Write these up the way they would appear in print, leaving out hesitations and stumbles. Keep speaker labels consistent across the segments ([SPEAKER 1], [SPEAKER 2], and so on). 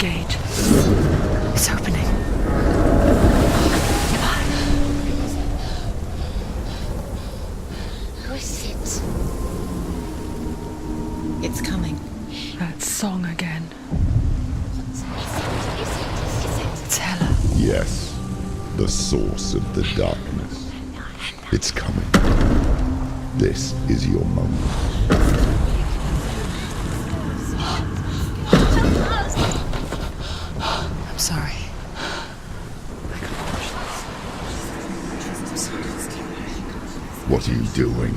[SPEAKER 1] gate. It's opening.
[SPEAKER 2] Who is it?
[SPEAKER 3] It's coming.
[SPEAKER 1] That song again.
[SPEAKER 2] Is it?
[SPEAKER 1] It's Hella.
[SPEAKER 4] Yes, the source of the darkness. It's coming. This is your moment.
[SPEAKER 1] I'm sorry.
[SPEAKER 4] What are you doing?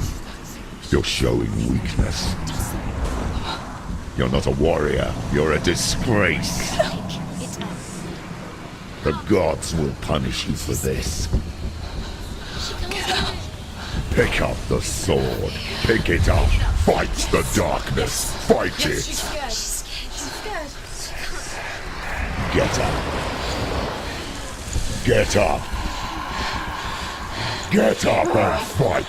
[SPEAKER 4] You're showing weakness. You're not a warrior. You're a disgrace. The gods will punish you for this. Pick up the sword. Pick it up. Fight the darkness. Fight it.
[SPEAKER 2] She's scared.
[SPEAKER 4] Get up. Get up. Get up and fight.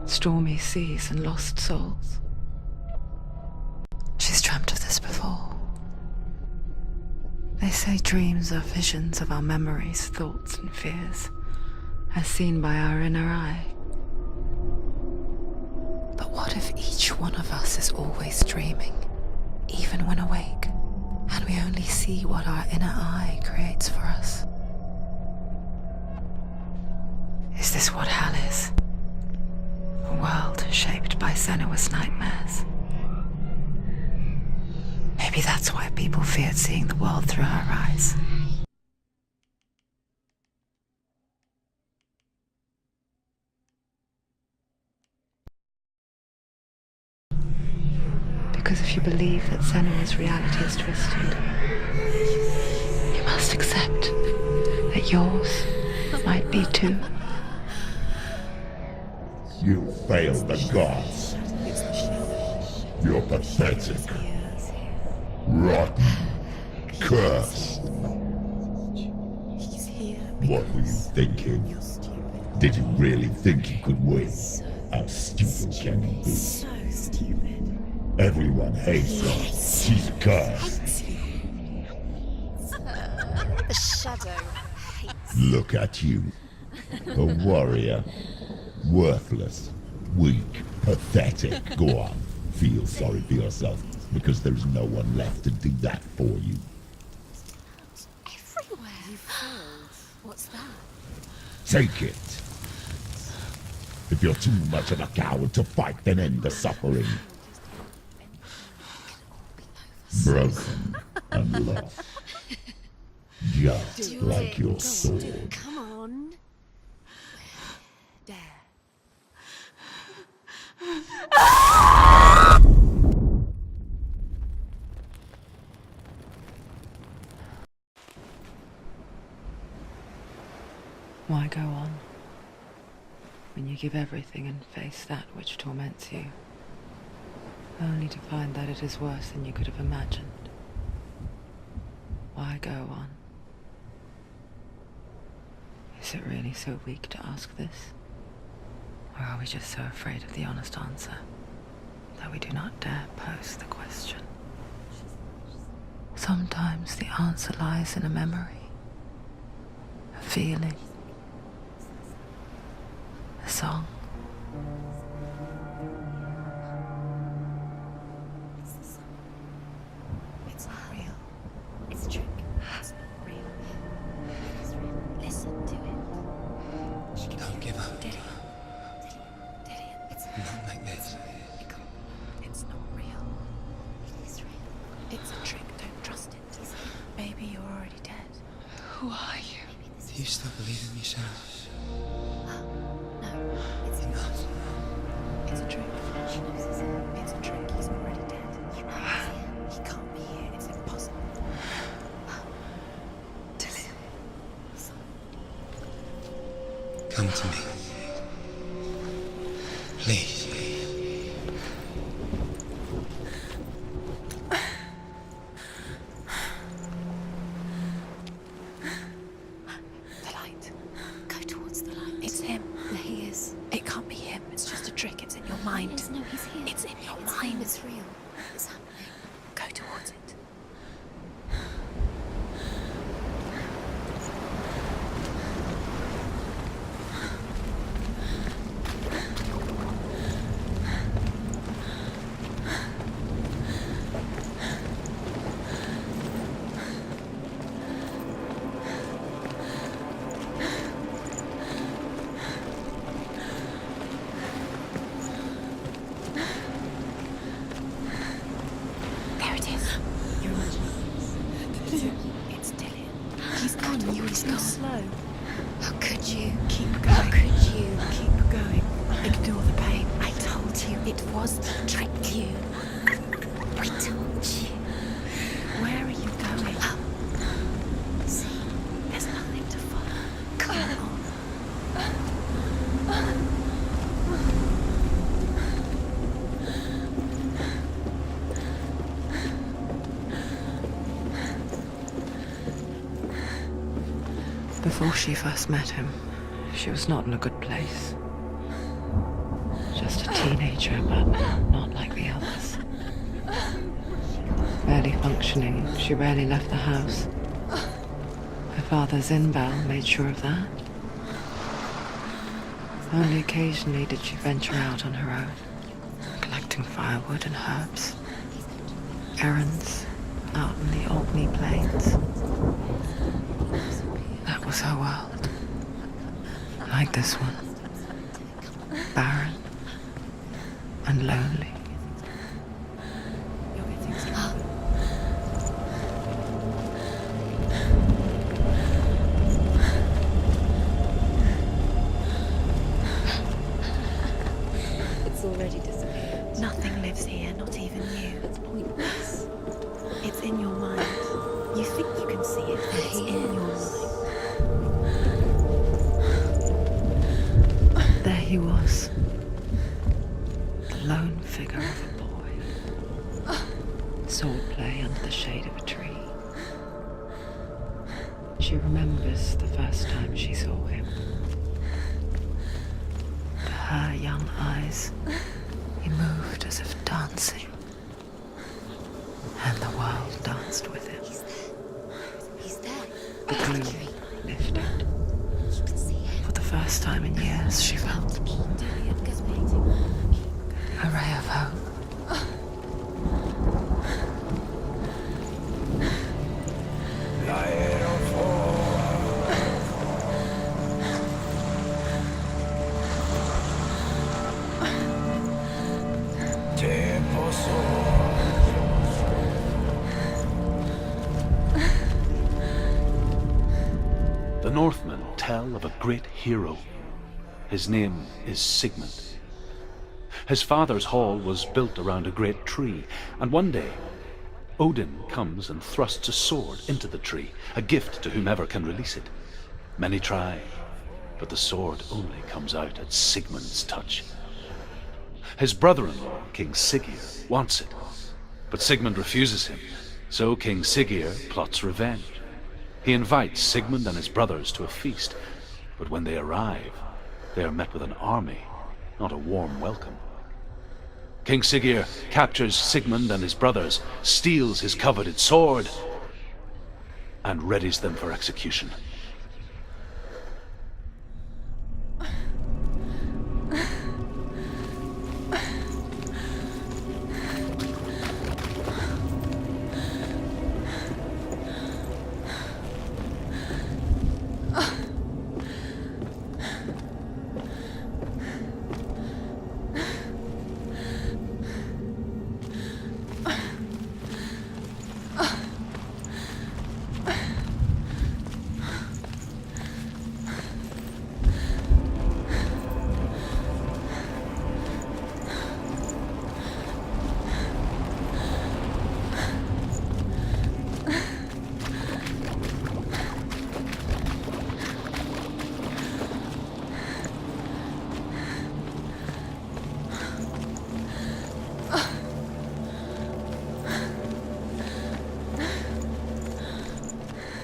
[SPEAKER 1] Stormy seas and lost souls. She's dreamt of this before. They say dreams are visions of our memories, thoughts and fears, as seen by our inner eye. But what if each one of us is always dreaming, even when awake, and we only see what our inner eye creates for us? Is this what hell is? A world shaped by Senua's nightmares. Maybe that's why people feared seeing the world through her eyes. Because if you believe that Senua's reality is twisted, you must accept that yours might be too.
[SPEAKER 4] You failed the gods. You're pathetic. Rotten. Cursed. What were you thinking? Did you really think you could win? How stupid can you be?
[SPEAKER 2] So stupid.
[SPEAKER 4] Everyone hates her. She's cursed.
[SPEAKER 2] The shadow hates.
[SPEAKER 4] Look at you. A warrior. Worthless. Weak. Pathetic. Go on. Feel sorry for yourself, because there's no one left to do that for you.
[SPEAKER 2] Everywhere. You failed. What's that?
[SPEAKER 4] Take it. If you're too much of a coward to fight, then end the suffering. Broken and lost. Just like your sword.
[SPEAKER 2] Come on. There.
[SPEAKER 1] Why go on when you give everything and face that which torments you, only to find that it is worse than you could have imagined? Why go on? Is it really so weak to ask this? Or are we just so afraid of the honest answer that we do not dare pose the question? Sometimes the answer lies in a memory, a feeling, a song.
[SPEAKER 2] It's not real. It's a trick. It's not real. It's real. Listen to it.
[SPEAKER 5] Don't give up.
[SPEAKER 2] Daddy. It's
[SPEAKER 5] Not like this.
[SPEAKER 2] It's not real. It is real. It's a trick. Don't trust it. Maybe you're already dead.
[SPEAKER 1] Who are you?
[SPEAKER 5] Do you still believe in yourself?
[SPEAKER 2] No, it's
[SPEAKER 5] Enough.
[SPEAKER 2] It's a trick. She knows it's him. It's a trick. He's already dead. He knows it's him. He can't be here. It's impossible.
[SPEAKER 1] Dillian.
[SPEAKER 5] Come to me. Please.
[SPEAKER 2] No, he's here.
[SPEAKER 3] It's in your mind.
[SPEAKER 2] It's real. It's happening.
[SPEAKER 3] Go towards it.
[SPEAKER 2] There it is. You're imagining.
[SPEAKER 3] It's Dillian.
[SPEAKER 2] He's gone. You were so
[SPEAKER 3] slow.
[SPEAKER 2] How could you?
[SPEAKER 3] Keep going.
[SPEAKER 2] How could you?
[SPEAKER 3] Keep going. Ignore the pain.
[SPEAKER 2] I told you it was to trick you. I told you.
[SPEAKER 3] Where are you going?
[SPEAKER 2] See,
[SPEAKER 3] There's nothing to follow.
[SPEAKER 2] come on.
[SPEAKER 1] Before she first met him, she was not in a good place. Just a teenager, but not like the others. Barely functioning, she rarely left the house. Her father's in-bell made sure of that. Only occasionally did she venture out on her own, collecting firewood and herbs. Errands out in the Orkney Plains. That was her world. Like this one. Barren and lonely.
[SPEAKER 3] You're getting scared.
[SPEAKER 2] It's already disappeared.
[SPEAKER 3] Nothing lives here, not even you.
[SPEAKER 2] It's pointless.
[SPEAKER 3] It's in your mind. You think you can see it, but it's in your mind.
[SPEAKER 1] There he was. The lone figure of a boy. Swordplay under the shade of a tree. She remembers the first time she saw him. To her young eyes, he moved as if dancing. And the world danced with him.
[SPEAKER 2] He's there.
[SPEAKER 1] The gloom lifted.
[SPEAKER 2] You can see him.
[SPEAKER 1] For the first time in years, she felt
[SPEAKER 3] Dillian is waiting.
[SPEAKER 1] a ray of hope.
[SPEAKER 6] The Northmen tell of a great hero. His name is Sigmund. His father's hall was built around a great tree, and one day Odin comes and thrusts a sword into the tree, a gift to whomever can release it. Many try, but the sword only comes out at Sigmund's touch. His brother-in-law, King Siggeir, wants it, but Sigmund refuses him, so King Siggeir plots revenge. He invites Sigmund and his brothers to a feast, but when they arrive, they are met with an army, not a warm welcome. King Siggeir captures Sigmund and his brothers, steals his coveted sword, and readies them for execution.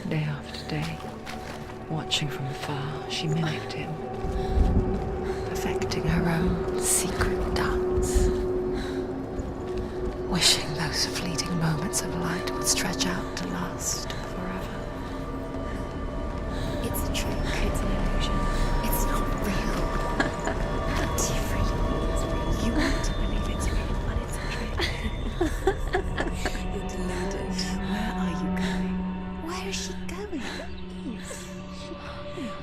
[SPEAKER 1] Day after day, watching from afar, she mimicked him, perfecting her own secret dance. wishing those fleeting moments of light would stretch out to last forever.
[SPEAKER 2] It's a trick. It's an illusion. It's not real. It's real.
[SPEAKER 3] You want to believe it's real, but it's a trick.
[SPEAKER 2] You're deluded.
[SPEAKER 3] Where are you going?
[SPEAKER 2] Where is she going?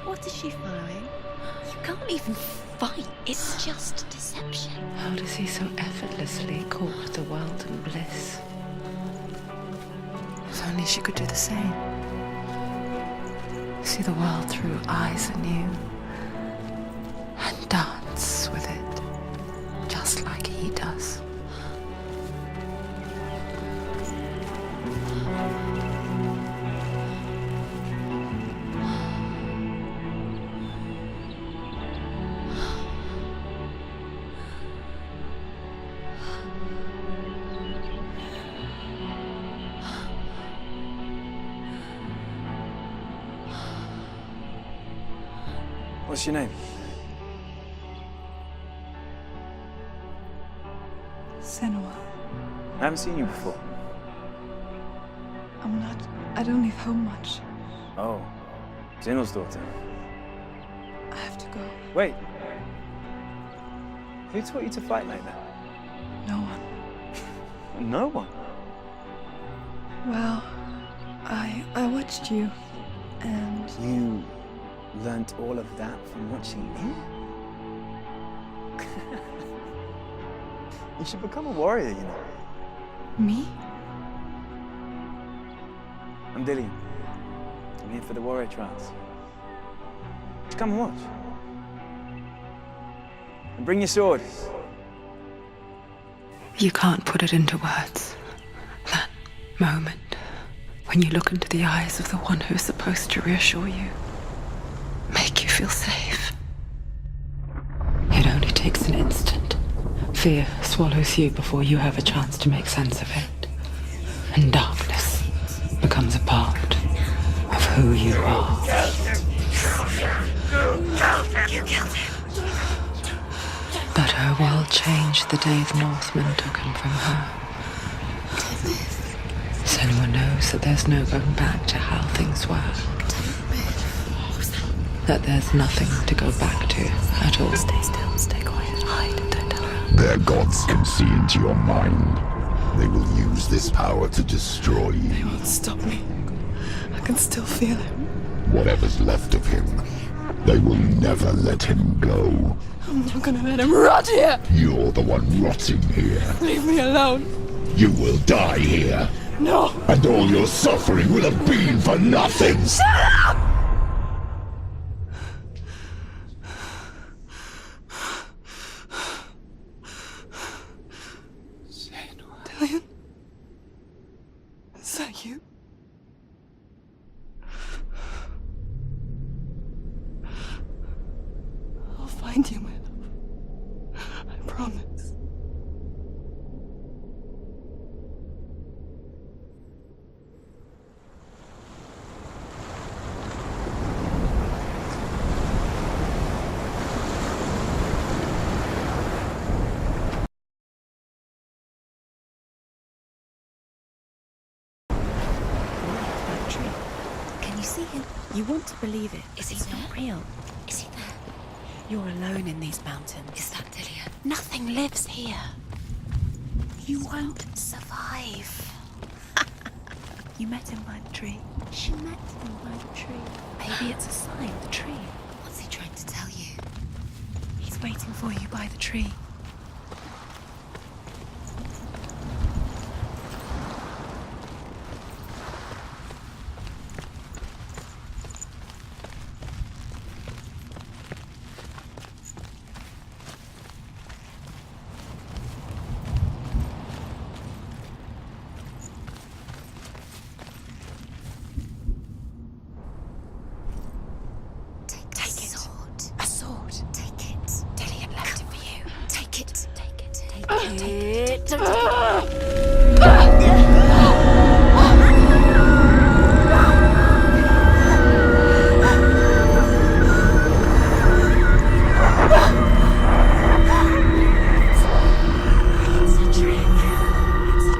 [SPEAKER 3] What is she following?
[SPEAKER 2] You can't even fight. It's just deception.
[SPEAKER 1] How does he so effortlessly court the world and bliss? If only she could do the same. See the world through eyes anew and dance with it, just like he does.
[SPEAKER 7] What's your name?
[SPEAKER 8] Senua.
[SPEAKER 7] I haven't seen you before.
[SPEAKER 8] I don't leave home much.
[SPEAKER 7] Oh, Zenua's daughter.
[SPEAKER 8] I have to go.
[SPEAKER 7] Wait. Who taught you to fight like that?
[SPEAKER 8] No one.
[SPEAKER 7] No one.
[SPEAKER 8] Well, I watched you, and
[SPEAKER 7] You learnt all of that from watching me? You should become a warrior, you know.
[SPEAKER 8] me?
[SPEAKER 7] I'm Dillian. I'm here for the warrior trials. Just come and watch. And bring your sword.
[SPEAKER 1] You can't put it into words. That moment when you look into the eyes of the one who's supposed to reassure you, make you feel safe. It only takes an instant. Fear swallows you before you have a chance to make sense of it. And darkness becomes a part of who you are.
[SPEAKER 2] You killed him.
[SPEAKER 1] But her world changed the day the Northmen took him from her. Senua knows that there's no going back to how things were. That there's nothing to go back to at all.
[SPEAKER 3] Stay still, stay quiet, hide, don't tell her.
[SPEAKER 4] Their gods can see into your mind. They will use this power to destroy
[SPEAKER 8] They
[SPEAKER 4] you.
[SPEAKER 8] won't stop me. I can still feel him.
[SPEAKER 4] Whatever's left of him, they will never let him go.
[SPEAKER 8] I'm not gonna let him rot here!
[SPEAKER 4] You're the one rotting here.
[SPEAKER 8] Leave me alone!
[SPEAKER 4] You will die here.
[SPEAKER 8] No!
[SPEAKER 4] And all your suffering will have been for nothing.
[SPEAKER 8] Dillian? Is that you? I'll find you, my love. I promise.
[SPEAKER 3] That tree.
[SPEAKER 2] Can you see him?
[SPEAKER 3] You want to believe it.
[SPEAKER 2] Is he
[SPEAKER 3] It's not
[SPEAKER 2] there?
[SPEAKER 3] real.
[SPEAKER 2] Is he there?
[SPEAKER 3] You're alone in these mountains.
[SPEAKER 2] Is that Dillian?
[SPEAKER 3] Nothing lives here. You won't.
[SPEAKER 2] Survive.
[SPEAKER 3] You met him by the tree.
[SPEAKER 2] She met him by the tree.
[SPEAKER 3] Maybe it's a sign, the tree.
[SPEAKER 2] What's he trying to tell you?
[SPEAKER 3] He's waiting for you by the tree.
[SPEAKER 2] Take the sword.
[SPEAKER 3] A sword.
[SPEAKER 2] Take it.
[SPEAKER 3] Dillian left it for you.
[SPEAKER 2] Take it. Take it. Take
[SPEAKER 3] Take
[SPEAKER 2] it.
[SPEAKER 3] it.
[SPEAKER 2] It's a trick. It's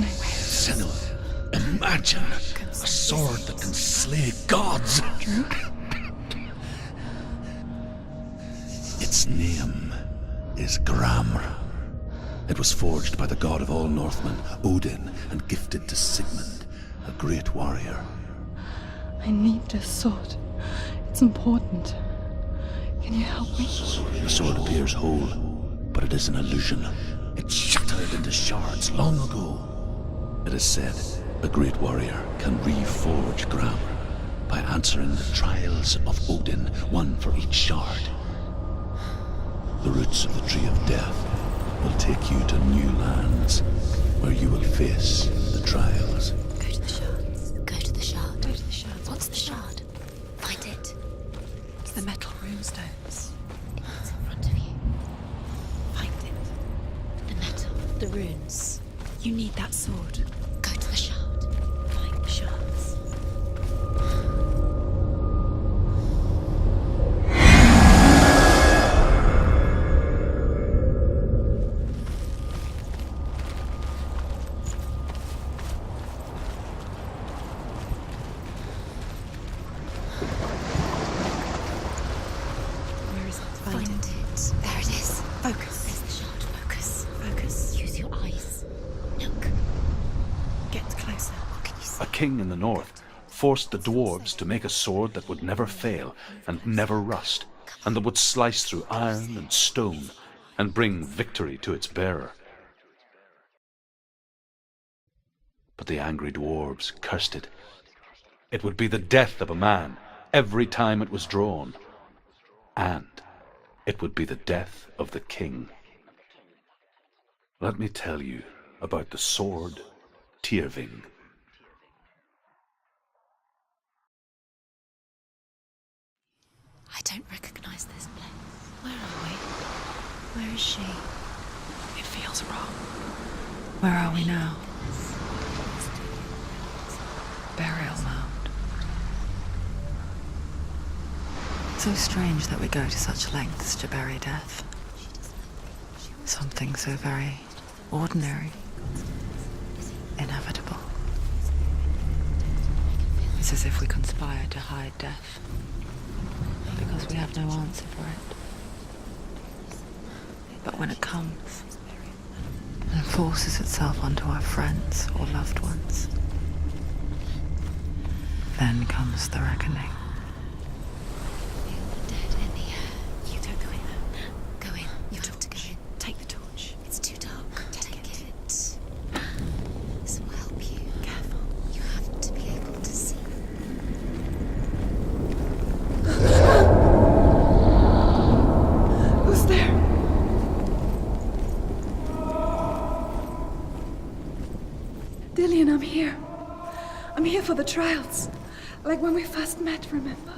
[SPEAKER 4] Senua, imagine a sword that can slay gods. Its name is Gramr. It was forged by the god of all Northmen, Odin, and gifted to Sigmund, a great warrior.
[SPEAKER 8] I need this sword. It's important. Can you help me?
[SPEAKER 4] The sword appears whole, but it is an illusion. It shattered into shards long ago. It is said a great warrior can reforge Gramr by answering the trials of Odin, one for each shard. The roots of the Tree of Death will take you to new lands where you will face the trials.
[SPEAKER 2] Go to the shards. Go to the shard. Go to the shard. What's the shard? Find it.
[SPEAKER 3] It's the metal runestones.
[SPEAKER 2] It's in front of you.
[SPEAKER 3] Find it.
[SPEAKER 2] The metal. The runes.
[SPEAKER 3] You need that sword.
[SPEAKER 2] Go to the shard.
[SPEAKER 3] Find the shards. Where is it? Find it.
[SPEAKER 2] There it is.
[SPEAKER 3] Focus.
[SPEAKER 2] There's the shard. Focus.
[SPEAKER 3] Focus.
[SPEAKER 2] Use your eyes. Look.
[SPEAKER 3] Get closer.
[SPEAKER 2] What can you see?
[SPEAKER 6] A king in the north forced the dwarves to make a sword that would never fail and never rust, and that would slice through iron and stone and bring victory to its bearer. But the angry dwarves cursed it. It would be the death of a man every time it was drawn, and it would be the death of the king. Let me tell you about the sword Tyrving.
[SPEAKER 2] I don't recognize this place.
[SPEAKER 3] Where are we?
[SPEAKER 2] Where is she?
[SPEAKER 3] It feels wrong.
[SPEAKER 1] Where are we now? Burial mound. So strange that we go to such lengths to bury death. Something so very ordinary, inevitable. It's as if we conspire to hide death, because we have no answer for it. But when it comes and forces itself onto our friends or loved ones, then comes the reckoning.
[SPEAKER 2] Feel the dead in the air.
[SPEAKER 3] You don't go in there.
[SPEAKER 2] Go in. You have to go in.
[SPEAKER 3] Take the torch.
[SPEAKER 2] It's too dark. Take it. This will help you.
[SPEAKER 3] Careful.
[SPEAKER 2] You have to be able to see.
[SPEAKER 8] Who's there? Dillian, I'm here. I'm here for the trials. Like when we first met, remember?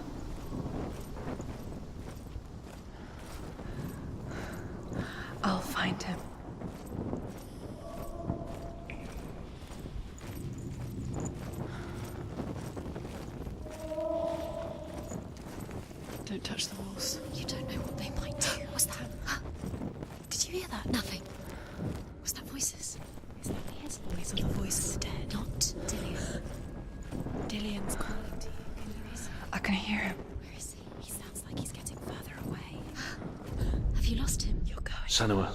[SPEAKER 8] I'll find him.
[SPEAKER 3] Don't touch the walls.
[SPEAKER 2] You don't know what they might do. What's that?
[SPEAKER 3] Did you hear that?
[SPEAKER 2] Nothing. Was that voices?
[SPEAKER 3] Is that his voice or the voice of the dead?
[SPEAKER 2] Not Dillian.
[SPEAKER 3] Dillian's calling to you. Can you listen?
[SPEAKER 8] I can hear him.
[SPEAKER 2] Where is he?
[SPEAKER 3] He sounds like he's getting further away.
[SPEAKER 2] Have you lost him?
[SPEAKER 3] You're going.
[SPEAKER 6] Senua,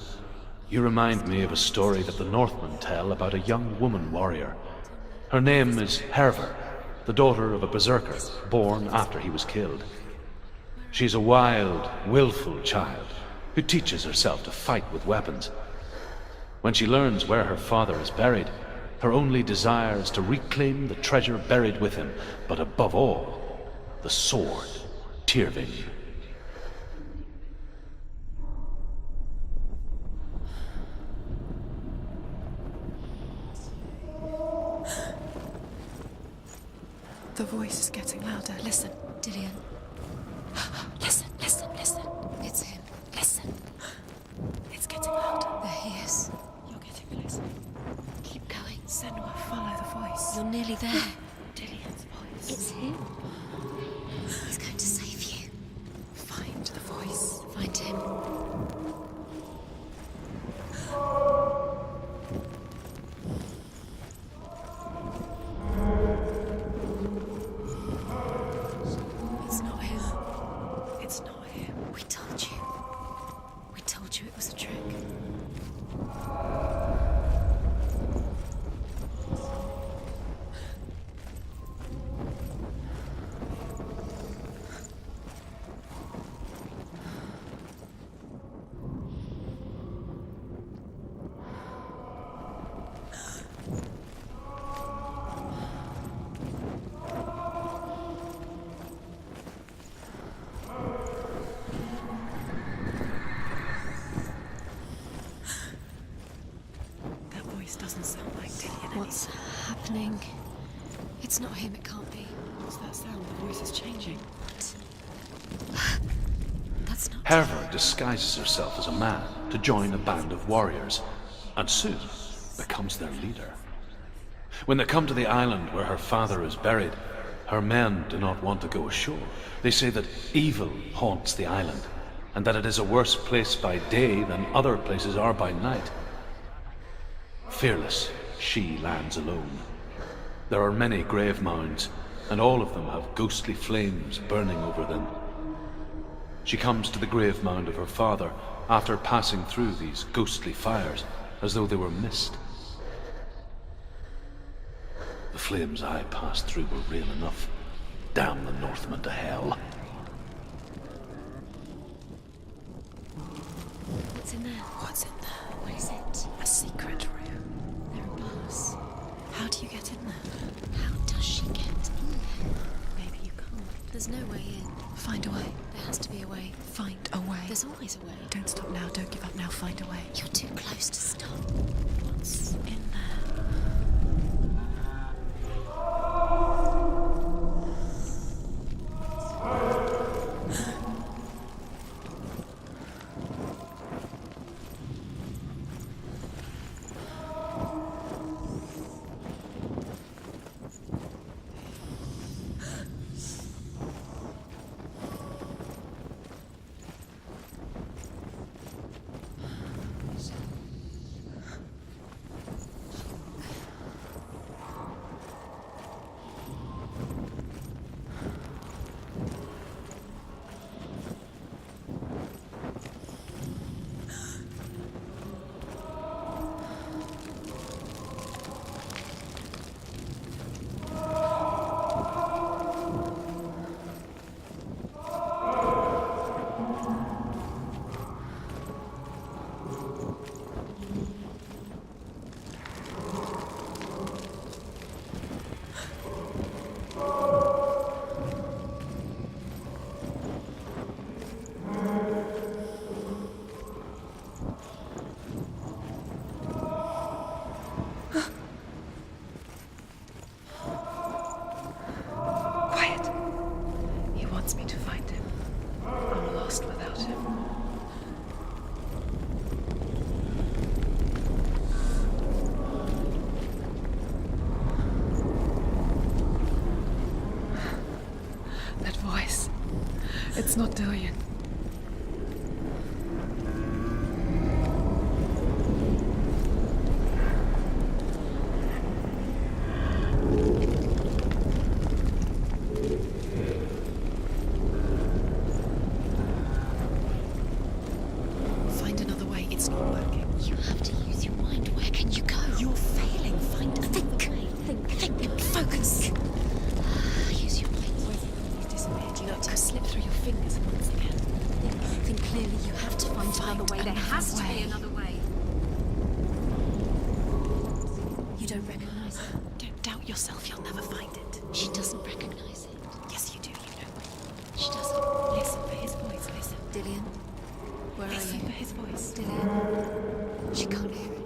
[SPEAKER 6] you remind me of a story that the Northmen tell about a young woman warrior. Her name is Hervor, the daughter of a berserker born after he was killed. She's a wild, willful child who teaches herself to fight with weapons. When she learns where her father is buried, her only desire is to reclaim the treasure buried with him, but above all, the sword, Tyrving.
[SPEAKER 3] The voice is getting louder. Listen.
[SPEAKER 2] Dillian.
[SPEAKER 3] Listen, listen, listen.
[SPEAKER 2] It's him.
[SPEAKER 3] Listen. It's getting louder.
[SPEAKER 2] There he is.
[SPEAKER 3] You're getting closer.
[SPEAKER 2] Keep going.
[SPEAKER 3] Senua, follow the voice.
[SPEAKER 2] You're nearly there.
[SPEAKER 3] Dillian's voice.
[SPEAKER 2] It's him. He's going to save you.
[SPEAKER 3] Find the voice.
[SPEAKER 2] Find him. What's happening? It's not him, it can't be.
[SPEAKER 3] What's that sound? The voice is changing.
[SPEAKER 2] That's not...
[SPEAKER 6] Herva disguises herself as a man to join a band of warriors, and soon becomes their leader. When they come to the island where her father is buried, her men do not want to go ashore. They say that evil haunts the island, and that it is a worse place by day than other places are by night. Fearless, she lands alone. There are many grave mounds, and all of them have ghostly flames burning over them. She comes to the grave mound of her father after passing through these ghostly fires, as though they were mist. The flames I passed through were real enough. Damn the Northmen to hell.
[SPEAKER 2] What's in there?
[SPEAKER 3] What's in there?
[SPEAKER 2] What is it?
[SPEAKER 3] A secret room.
[SPEAKER 2] There are bars.
[SPEAKER 3] How do you get in there?
[SPEAKER 2] How does she get in there?
[SPEAKER 3] Maybe you can't.
[SPEAKER 2] There's no way in.
[SPEAKER 3] Find a way.
[SPEAKER 2] There has to be a way.
[SPEAKER 3] Find a way.
[SPEAKER 2] There's always a way.
[SPEAKER 3] Don't stop now. Don't give up now. Find a way.
[SPEAKER 2] You're too close to stop.
[SPEAKER 3] What's in there? It's not Dillian.
[SPEAKER 2] Find another way. It's not working. You have to use your mind. Where can you go? You're failing. Find a think. Focus. Use your mind.
[SPEAKER 3] You've disappeared. You got to slip through your fingers once again.
[SPEAKER 2] Think clearly. You have to find another way. There has to be another way. You don't recognize it.
[SPEAKER 3] Don't doubt yourself. You'll never find it.
[SPEAKER 2] She doesn't recognize it.
[SPEAKER 3] Yes, you do. You know.
[SPEAKER 2] She doesn't.
[SPEAKER 3] Listen for his voice. Listen.
[SPEAKER 2] Dillian, where are
[SPEAKER 3] Listen
[SPEAKER 2] you?
[SPEAKER 3] for his voice.
[SPEAKER 2] Dillian. She can't hear it.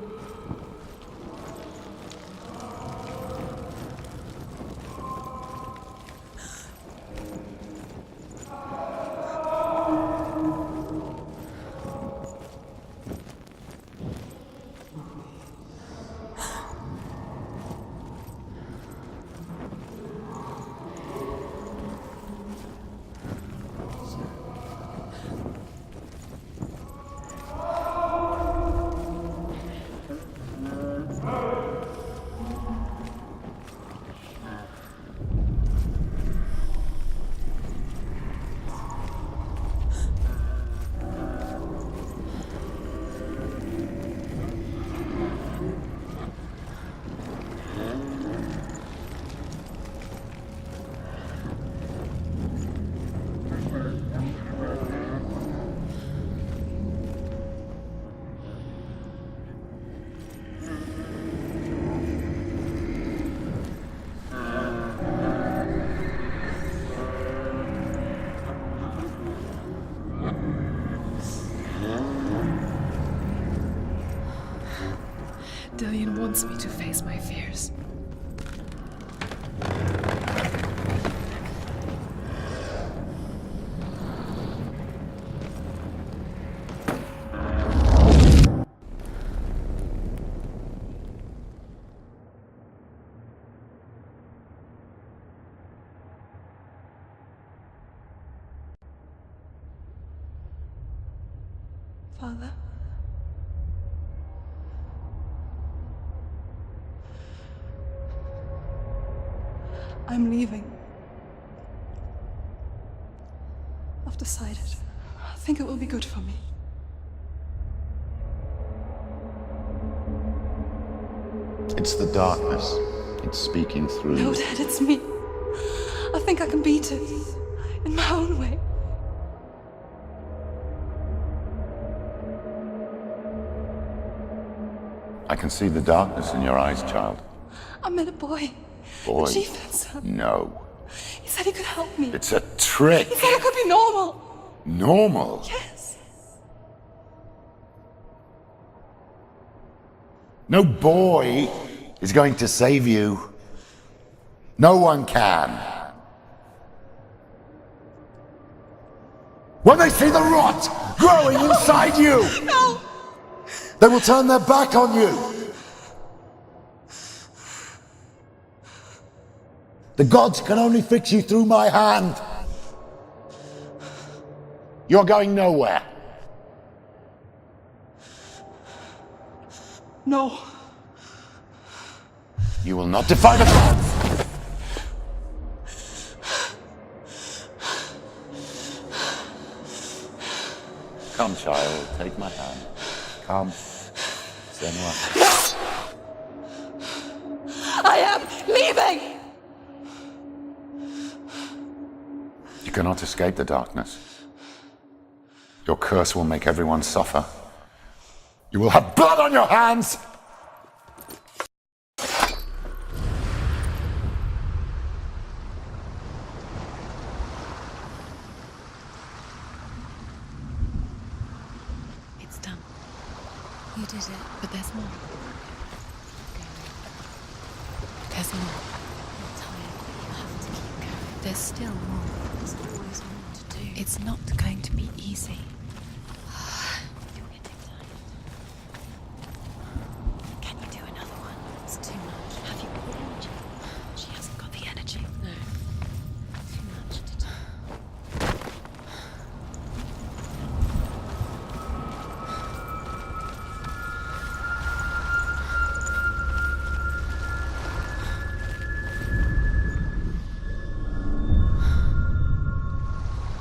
[SPEAKER 8] Dillian wants me to face my fears. Father? I'm leaving. I've decided. I think it will be good for me.
[SPEAKER 4] It's the darkness. It's speaking through
[SPEAKER 8] No,
[SPEAKER 4] you.
[SPEAKER 8] Dad, it's me. I think I can beat it. In my own way.
[SPEAKER 4] I can see the darkness in your eyes, child.
[SPEAKER 8] I met a boy.
[SPEAKER 4] Boy.
[SPEAKER 8] The chief had son.
[SPEAKER 4] No.
[SPEAKER 8] He said he could help me.
[SPEAKER 4] It's a trick.
[SPEAKER 8] He said I could be normal.
[SPEAKER 4] Normal.
[SPEAKER 8] Yes.
[SPEAKER 4] No boy is going to save you. No one can. When they see the rot growing inside you,
[SPEAKER 8] No!
[SPEAKER 4] they will turn their back on you. The gods can only fix you through my hand. You're going nowhere.
[SPEAKER 8] No.
[SPEAKER 4] You will not defy the gods. Come, child, take my hand. Come, Senua.
[SPEAKER 8] I am leaving!
[SPEAKER 4] You cannot escape the darkness. Your curse will make everyone suffer. You will have blood on your hands!
[SPEAKER 2] It's done. You did it, but there's more. There's more. You're tired, but you have to keep going. There's still more. There's always more to do. It's not going to be easy. You're getting tired. Can you do another one? It's too much. Have you got the energy? She hasn't got the energy. No. Too much to do.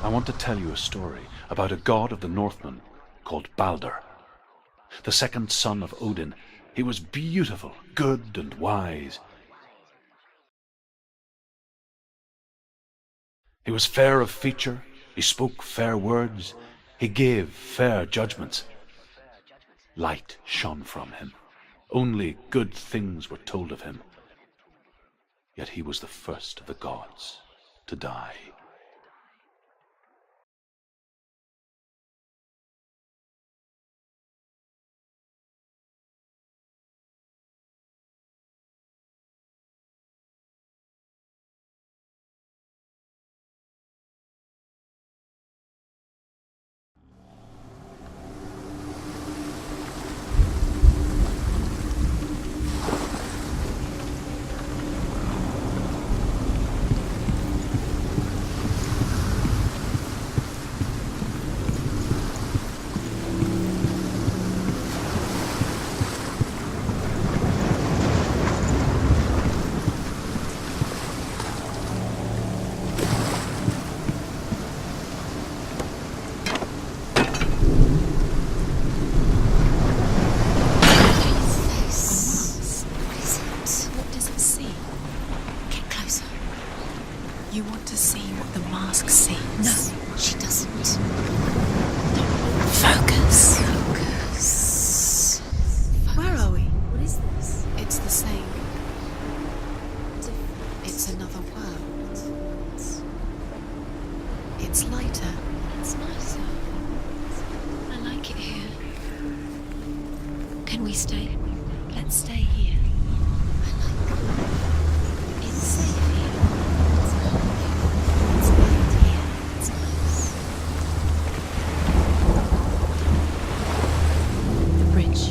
[SPEAKER 6] I want to tell you a story about a god of the Northmen called Balder. The second son of Odin. He was beautiful, good and wise. He was fair of feature, he spoke fair words, he gave fair judgments. Light shone from him. Only good things were told of him. Yet he was the first of the gods to die.
[SPEAKER 2] You want to see what the mask sees? No, she doesn't. Focus. Focus. Where are we? What is this? It's the same. It's another world. It's lighter. It's nicer. I like it here. Can we stay? Let's Let's stay here. It's safe here. It's light here. It's nice. The bridge.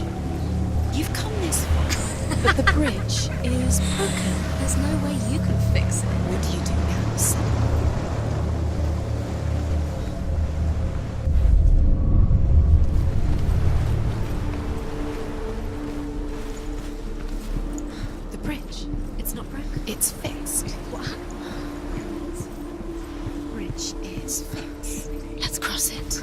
[SPEAKER 2] You've come this far, but the bridge is broken. There's no way you can fix it. What do you do now, son? The bridge. It's not broken. It's fixed. What happened? The bridge is fixed. Let's cross it.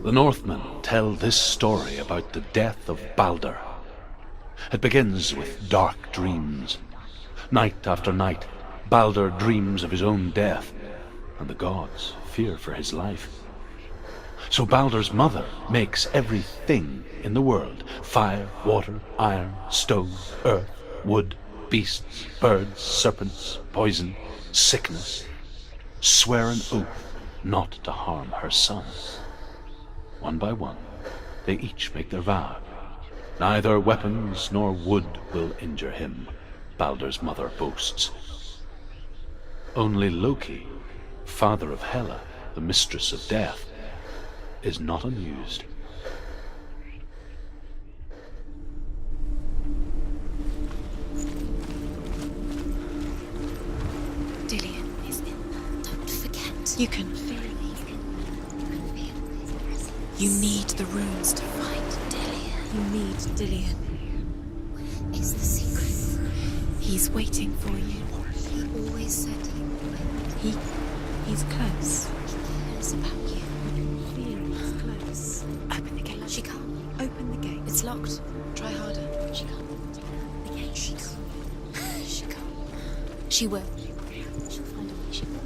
[SPEAKER 6] The Northmen tell this story about the death of Baldur. It begins with dark dreams. Night after night, Baldur dreams of his own death, and the gods fear for his life. So Baldur's mother makes everything in the world: fire, water, iron, stone, earth, wood, beasts, birds, serpents, poison, sickness, swear an oath not to harm her son. One by one, they each make their vow. Neither weapons nor wood will injure him, Baldur's mother boasts. Only Loki, father of Hela, the mistress of death, is not amused.
[SPEAKER 2] Dillion is in there. Don't forget. You can feel it. You need the runes to find Dillion. You need Dillion. Where is the secret? He's waiting for you. He always said he would. He's close. He cares about you. I feel he's close. Open the gate. She can't. Open the gate. It's locked. Try harder. She can't. The gate. She can't. She can't. She will. She'll find a way. She will.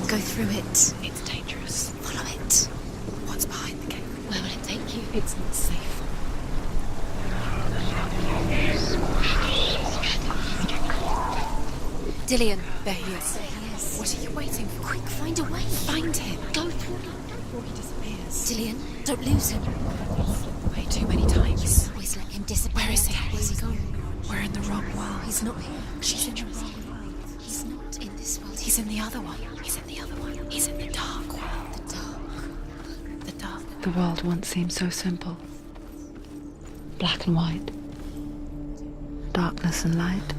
[SPEAKER 2] Go through it. It's dangerous. Follow it. What's behind the gate? Where will it take you? It's not safe. Dillion. There he is. There he is. What are you waiting for? Quick, find a way. Find him. Go through before he disappears. Dillion, don't lose him. Way too many times. Always let him disappear. Where is he? Where's he gone? We're in the wrong world. He's not here. She's in the wrong world. He's not in this world. He's in the other one. He's in the other one. He's in the dark world. The dark. The dark.
[SPEAKER 1] The world once seemed so simple. Black and white. Darkness and light.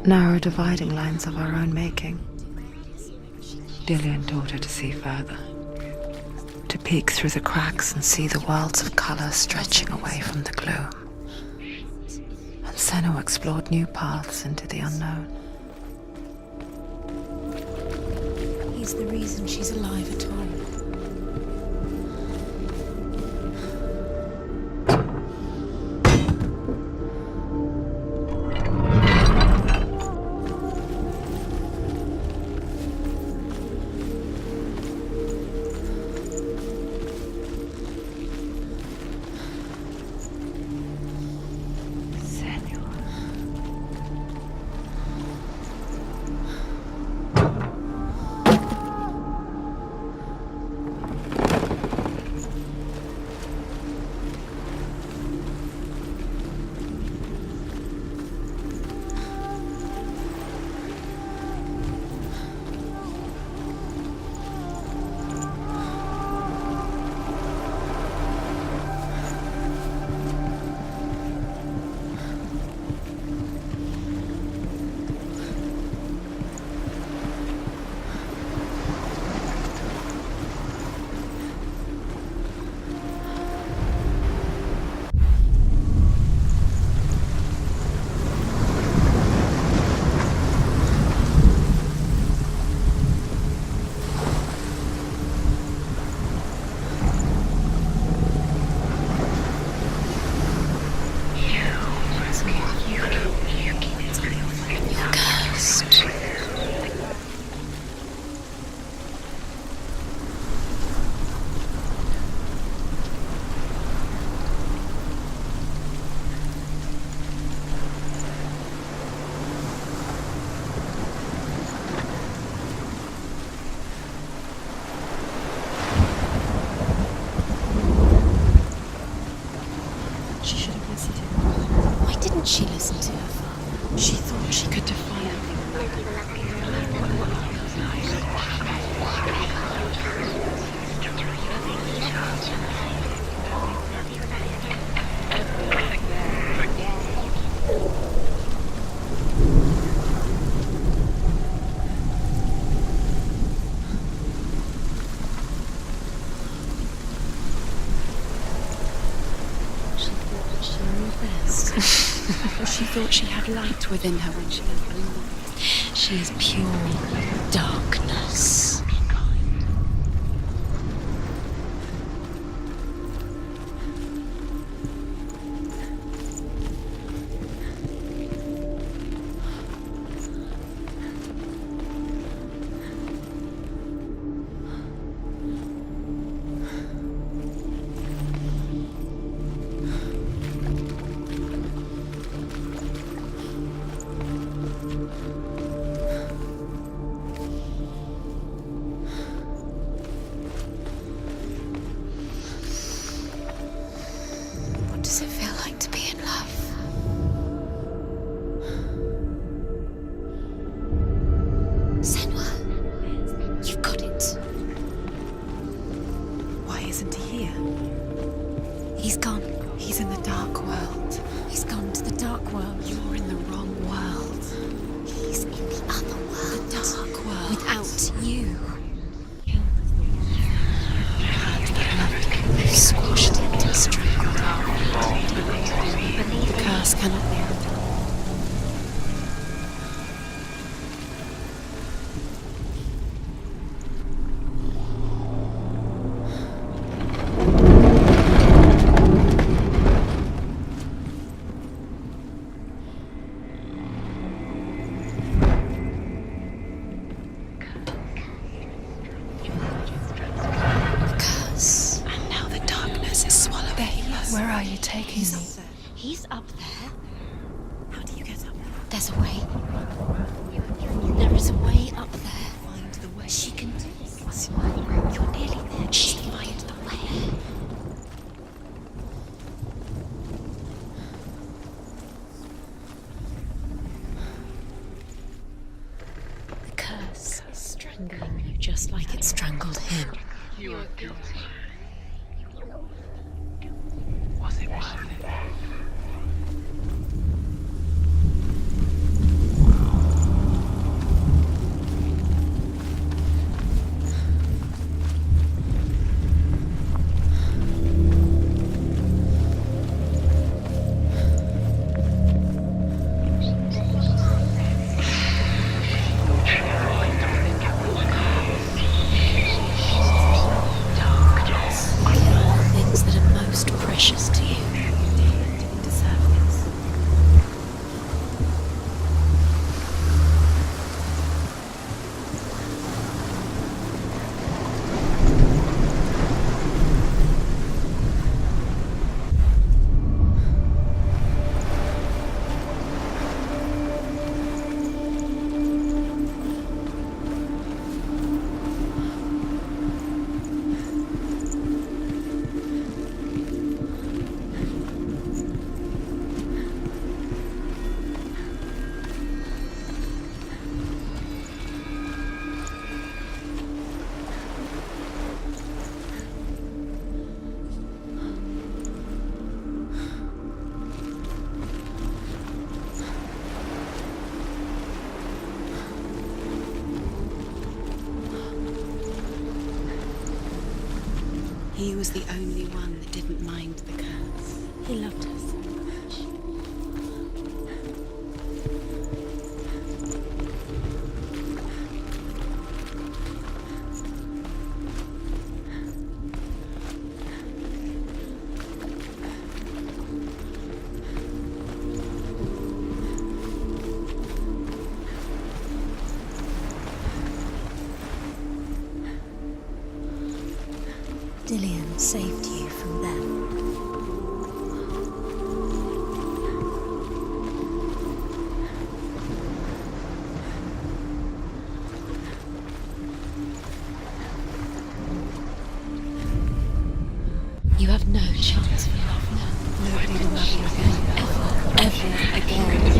[SPEAKER 1] Narrow dividing lines of our own making. Dillion taught her to see further. To peek through the cracks and see the worlds of colour stretching away from the gloom. And Senua explored new paths into the unknown.
[SPEAKER 2] He's the reason she's alive at all. listen to her father. She thought she could defy him. She thought she had light within her when she was. She is pure darkness. What does it feel like to be in love? Senua, you've got it.
[SPEAKER 3] Why isn't he here?
[SPEAKER 2] He's gone.
[SPEAKER 3] He's in the dark world.
[SPEAKER 2] He's gone to the dark world.
[SPEAKER 3] You're in the wrong world.
[SPEAKER 2] He's in the other world.
[SPEAKER 3] The dark world.
[SPEAKER 2] Without you. You've squashed it and strangled it. The curse cannot be undone. Where are you taking me?
[SPEAKER 3] He's up there. How do you get up there?
[SPEAKER 2] There's a way. There is a way up there.
[SPEAKER 3] Find the way.
[SPEAKER 2] She can do this.
[SPEAKER 3] You're nearly there.
[SPEAKER 2] She can find the way. The curse is strangling you just like it strangled him.
[SPEAKER 3] You are guilty.
[SPEAKER 5] Was it worth it?
[SPEAKER 2] Things that are most precious to you.
[SPEAKER 3] You deserve this.
[SPEAKER 2] He was the only one that didn't mind the curse. He loved her so much. Dillian saved you from them. You have no chance for love now. Nobody will love you again. Ever again.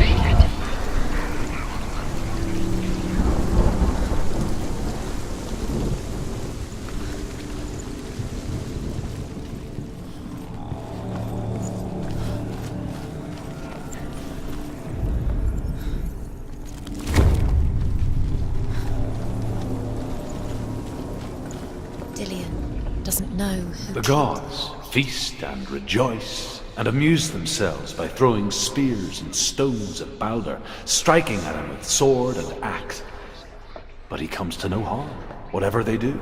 [SPEAKER 2] doesn't know who
[SPEAKER 6] The
[SPEAKER 2] killed
[SPEAKER 6] gods feast and rejoice and amuse themselves by throwing spears and stones at Balder, striking at him with sword and axe. But he comes to no harm, whatever they do.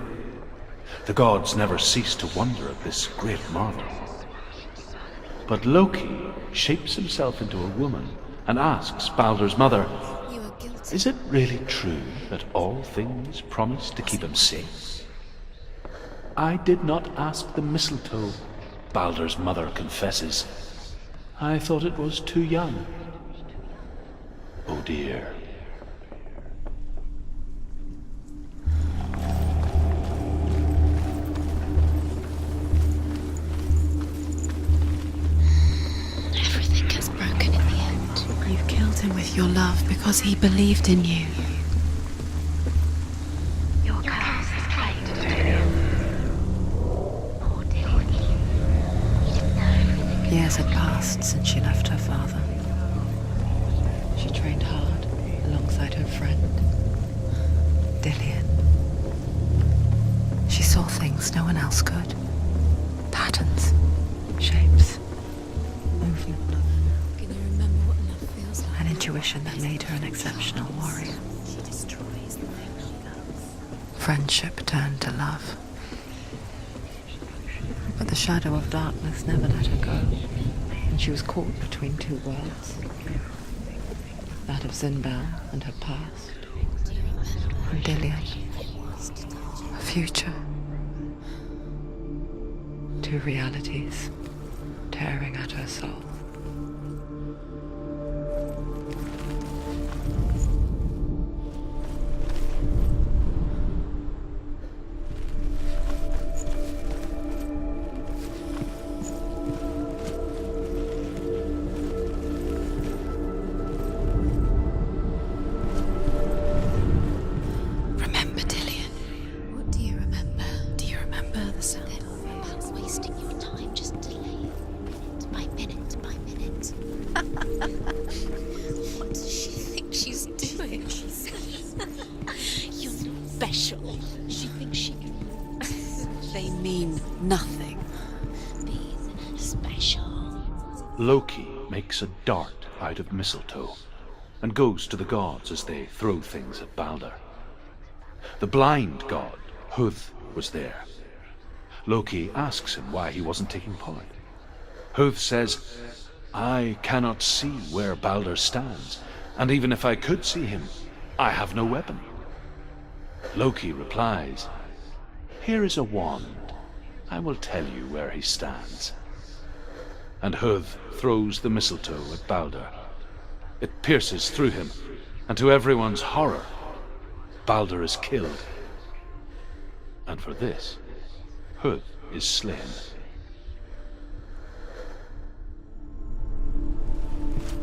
[SPEAKER 6] The gods never cease to wonder at this great marvel. But Loki shapes himself into a woman and asks Balder's mother,
[SPEAKER 2] You are guilty.
[SPEAKER 6] is it really true that all things promise to keep him safe? I did not ask the mistletoe, Balder's mother confesses. I thought it was too young. Oh dear.
[SPEAKER 2] Everything gets broken in the end. You killed him with your love because he believed in you.
[SPEAKER 3] Your curse is played. Poor Dylan. He didn't know everything.
[SPEAKER 1] Years had passed since she left her father. She trained hard alongside her friend, Dillian. She saw things no one else could. Patterns, shapes, movement,
[SPEAKER 2] Can you remember what love feels like?
[SPEAKER 1] an intuition that made her an exceptional warrior.
[SPEAKER 3] She destroys the thing she loves.
[SPEAKER 1] Friendship turned to love. But the shadow of darkness never let her go, and she was caught between two worlds. That of Zinbel and her past, and Dillian, her future. Two realities tearing at her soul.
[SPEAKER 2] Remember, Dillian. What do you remember? Do you remember the sound?
[SPEAKER 3] Perhaps wasting your time, just delay it. Minute by minute.
[SPEAKER 2] What does she think she's doing?
[SPEAKER 3] You're not special. She thinks she can
[SPEAKER 2] They mean nothing.
[SPEAKER 3] be special.
[SPEAKER 6] Loki makes a dart out of mistletoe and goes to the gods as they throw things at Balder. The blind god, Huth, was there. Loki asks him why he wasn't taking part. Huth says, I cannot see where Balder stands, and even if I could see him, I have no weapon. Loki replies, here is a wand. I will tell you where he stands. And Huth throws the mistletoe at Balder. It pierces through him, and to everyone's horror, Balder is killed. And for this, Huth is slain.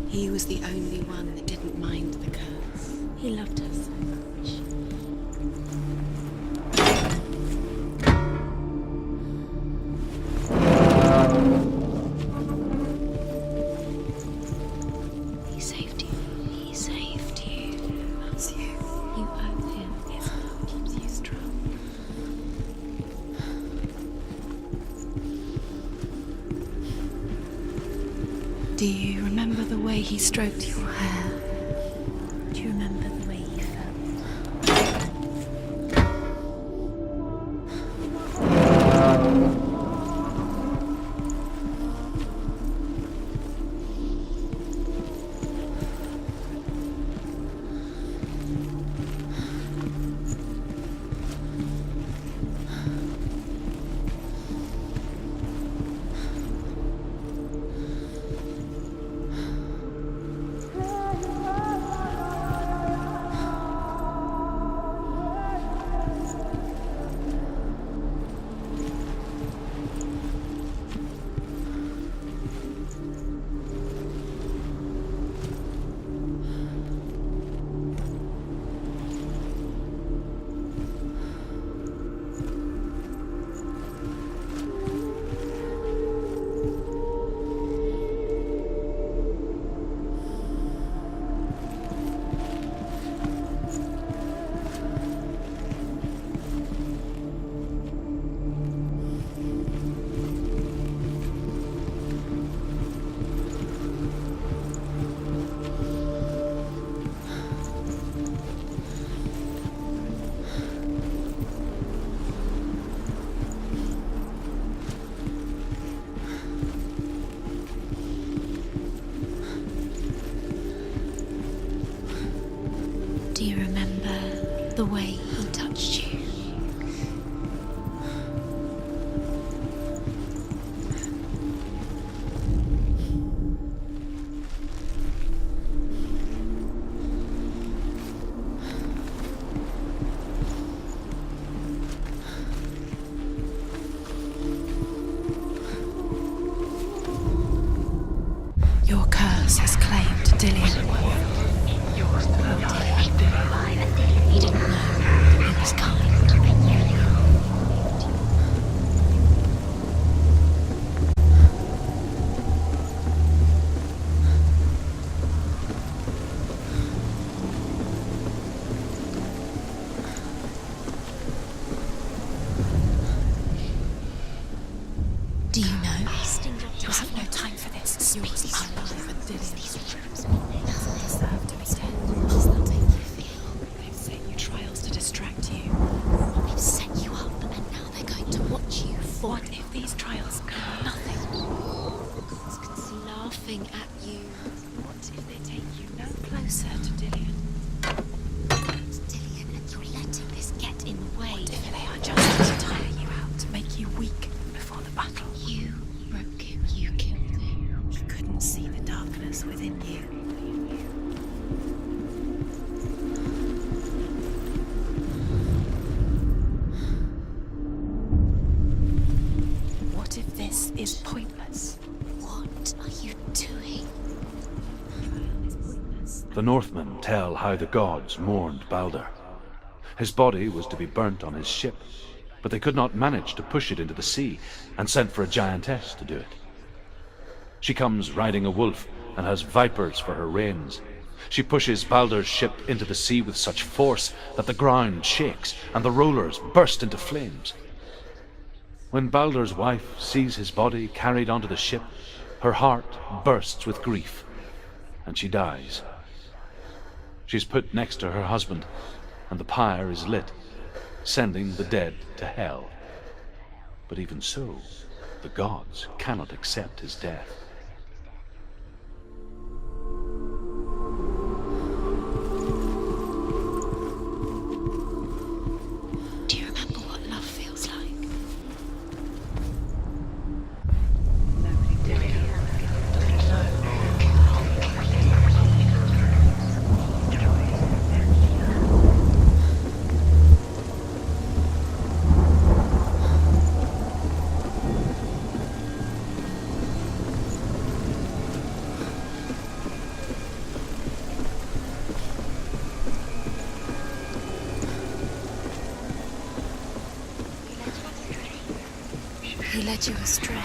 [SPEAKER 2] He was the only one that didn't mind the curse.
[SPEAKER 3] He loved her so much. He saved you. He saved you.
[SPEAKER 2] That's you.
[SPEAKER 3] You owe him. His love keeps you strong.
[SPEAKER 2] Do you remember the way he stroked your hair?
[SPEAKER 3] Do you remember the way he felt?
[SPEAKER 2] the way he touched you. Your curse has claimed Dillian.
[SPEAKER 5] You're still alive.
[SPEAKER 2] He didn't know he was kind. Do you know? You have no time for this. Speak alive and Dillian doesn't deserve to be dead. Does that make you feel? They've set you trials to distract you. They've set you up and now they're going to watch you fall. What if these trials mean nothing? God's laughing at you. What if they take you no closer to Dillian? It's Dillian and you're letting this get in the way. What if they are just to tire you out, to make you weak before the battle? You broke him. You killed him. He couldn't see the darkness within you. What if this is pointless? What are you doing?
[SPEAKER 6] The Northmen tell how the gods mourned Balder. His body was to be burnt on his ship, but they could not manage to push it into the sea, and sent for a giantess to do it. She comes riding a wolf and has vipers for her reins. She pushes Balder's ship into the sea with such force that the ground shakes and the rollers burst into flames. When Balder's wife sees his body carried onto the ship, her heart bursts with grief, and she dies. She's put next to her husband, and the pyre is lit, sending the dead to hell. But even so, the gods cannot accept his death.
[SPEAKER 2] Do you remember what love feels like? He led you astray.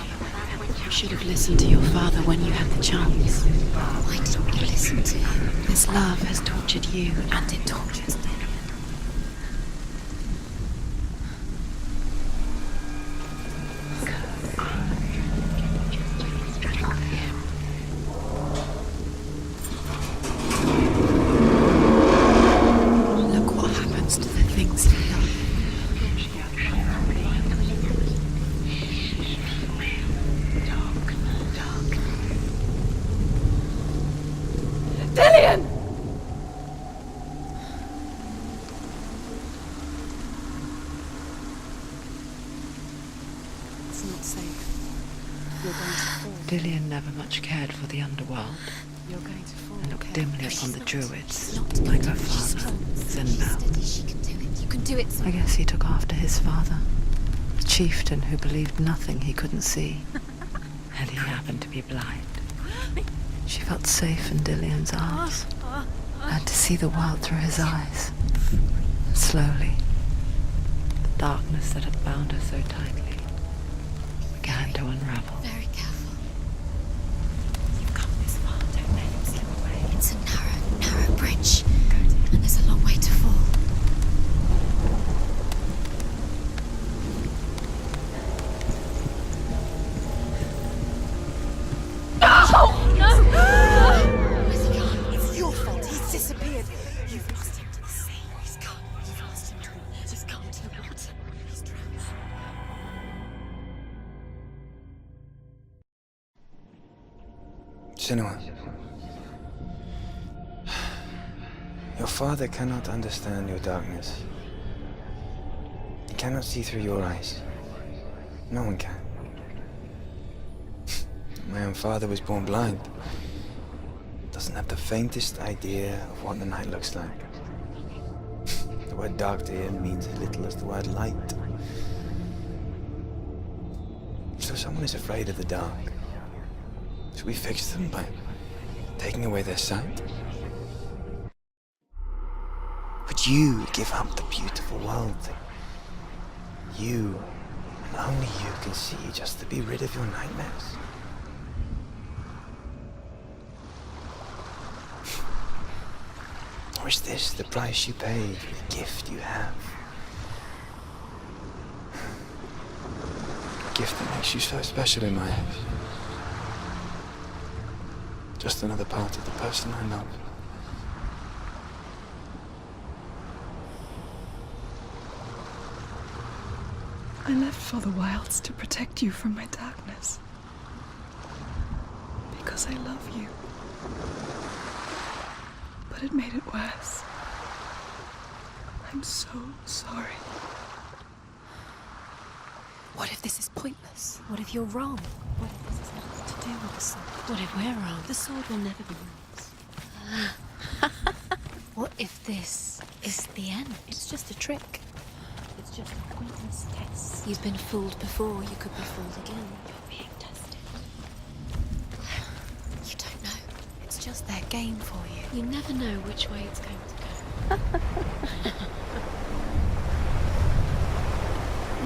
[SPEAKER 2] You should have listened to your father when you had the chance. Why didn't you listen to him? This love has tortured you, and it tortures me. Look what happens to the things you love.
[SPEAKER 8] Dillian!
[SPEAKER 2] It's not safe. You're going to fall.
[SPEAKER 1] Dillian never much cared for the underworld,
[SPEAKER 2] You're going to fall.
[SPEAKER 1] and looked dimly upon the druids,
[SPEAKER 2] Not
[SPEAKER 1] like her
[SPEAKER 2] She's
[SPEAKER 1] father,
[SPEAKER 2] strong.
[SPEAKER 1] Sinbad.
[SPEAKER 2] Steady, she can do it. You can do it.
[SPEAKER 1] I guess he took after his father, a chieftain who believed nothing he couldn't see, and he happened to be blind. She felt safe in Dillian's arms, had to see the world through his eyes. And slowly, the darkness that had bound her so tightly began to unravel.
[SPEAKER 2] Very careful. You've come this far. Don't let him slip away. It's a narrow bridge, and there's a long way to fall. Where's he gone?
[SPEAKER 3] It's your fault. He's disappeared. You've lost him to the sea. He's gone. You've lost him to the water. He's gone to the water. He's drowned.
[SPEAKER 7] Senua. Your father cannot understand your darkness. He cannot see through your eyes. No one can. My own father was born blind. Doesn't have the faintest idea of what the night looks like. The word dark to him means as little as the word light. So someone is afraid of the dark. Should we fix them by taking away their sight? Would you give up the beautiful world that you, and only you, can see just to be rid of your nightmares? Or is this the price you pay for the gift you have? A gift that makes you so special in my eyes. Just another part of the person I love.
[SPEAKER 8] I left for the wilds to protect you from my darkness. Because I love you. But it made it worse. I'm so sorry.
[SPEAKER 2] What if this is pointless? What if you're wrong? What if this has nothing to do with the sword? What if we're wrong? The sword will never be yours. What if this is the end? It's just a trick. It's just a pointless test. You've been fooled before, you could be fooled again. You're being tested. You don't know. It's just their game for you. You never know which way it's going to go.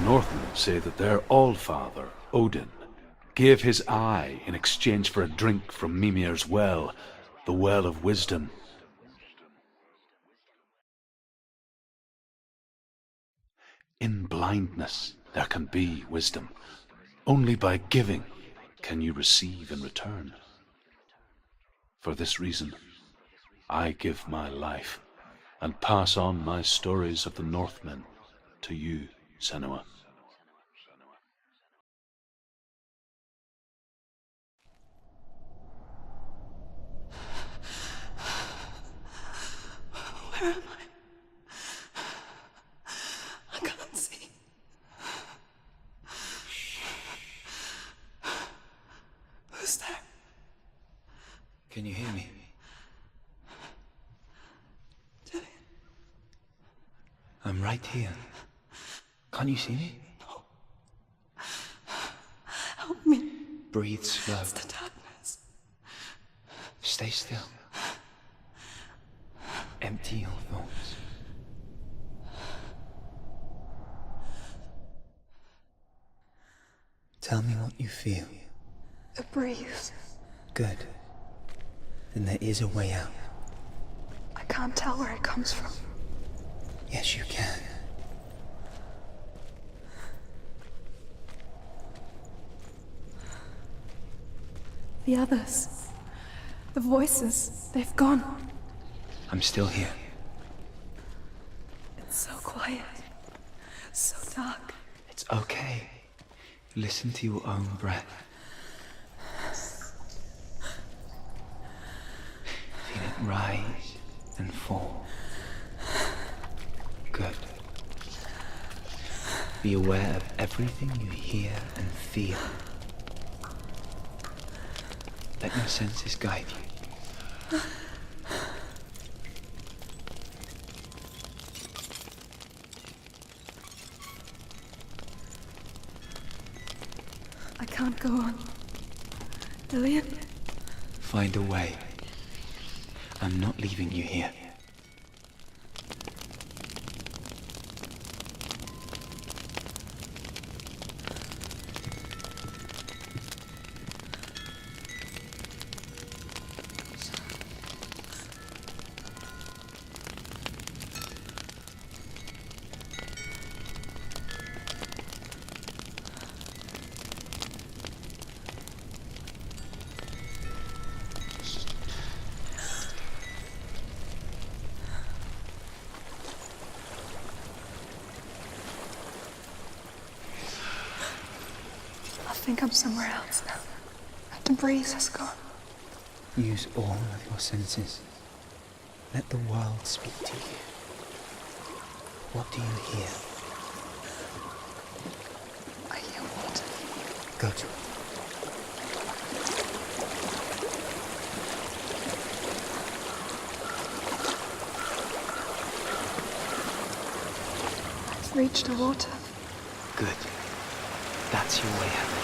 [SPEAKER 6] Northmen say that their Allfather, Odin, gave his eye in exchange for a drink from Mimir's well, the Well of Wisdom. In blindness there can be wisdom. Only by giving can you receive in return. For this reason, I give my life and pass on my stories of the Northmen to you, Senua.
[SPEAKER 8] Where am I? I can't see. Who's there?
[SPEAKER 7] Can you hear me?
[SPEAKER 8] Dillian.
[SPEAKER 7] I'm right here. Can't you see me?
[SPEAKER 8] No. Help me.
[SPEAKER 7] Breathe slow.
[SPEAKER 8] It's the darkness.
[SPEAKER 7] Stay still. Empty your thoughts. Tell me what you feel.
[SPEAKER 8] A breeze.
[SPEAKER 7] Good. Then there is a way out.
[SPEAKER 8] I can't tell where it comes from.
[SPEAKER 7] Yes, you can.
[SPEAKER 8] The others. The voices. They've gone.
[SPEAKER 7] I'm still here.
[SPEAKER 8] It's so quiet. So dark.
[SPEAKER 7] It's okay. Listen to your own breath. Feel it rise and fall. Good. Be aware of everything you hear and feel. Let your senses guide you.
[SPEAKER 8] I can't go on. Dillian?
[SPEAKER 7] Find a way. I'm not leaving you here.
[SPEAKER 8] I think I'm somewhere else now. The breeze has gone.
[SPEAKER 7] Use all of your senses. Let the world speak to you. What do you hear?
[SPEAKER 8] I hear water.
[SPEAKER 7] Go to it.
[SPEAKER 8] I've reached the water.
[SPEAKER 7] Good. That's your way out.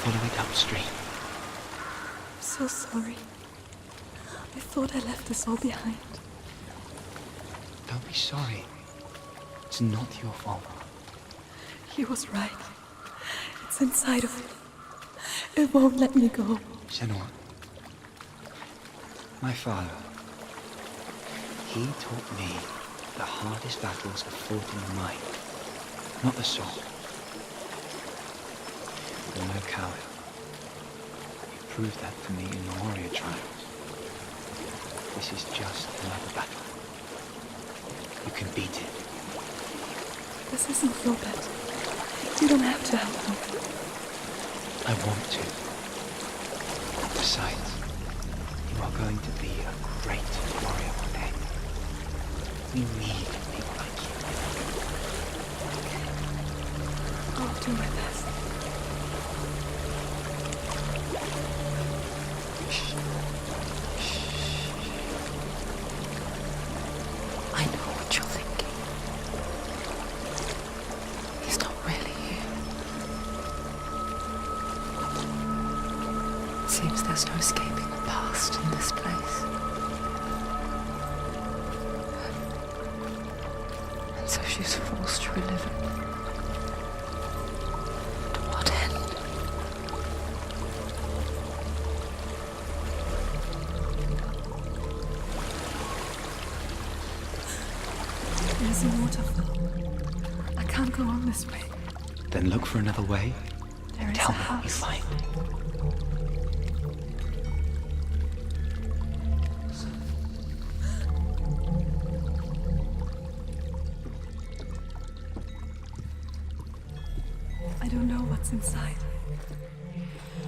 [SPEAKER 7] Follow it upstream.
[SPEAKER 8] I'm so sorry. I thought I left us all behind.
[SPEAKER 7] Don't be sorry. It's not your fault.
[SPEAKER 8] He was right. It's inside of me. It won't let me go.
[SPEAKER 7] Senua. My father. He taught me the hardest battles are fought in the mind, not the sword. You're no coward. You proved that to me in the warrior trials. This is just another battle. You can beat it.
[SPEAKER 8] This isn't your bet. You don't have to help me.
[SPEAKER 7] I want to. Besides, you are going to be a great warrior one day. We need people like you.
[SPEAKER 8] I'll do my best.
[SPEAKER 1] I know what you're thinking. He's not really here. It seems there's no escaping the past in this place. And so she's forced to relive it. To what end?
[SPEAKER 8] There's a waterfall. I can't go on this way.
[SPEAKER 7] Then look for another way.
[SPEAKER 8] There is
[SPEAKER 7] Tell
[SPEAKER 8] a
[SPEAKER 7] me what you
[SPEAKER 8] house.
[SPEAKER 7] find.
[SPEAKER 8] I don't know what's inside.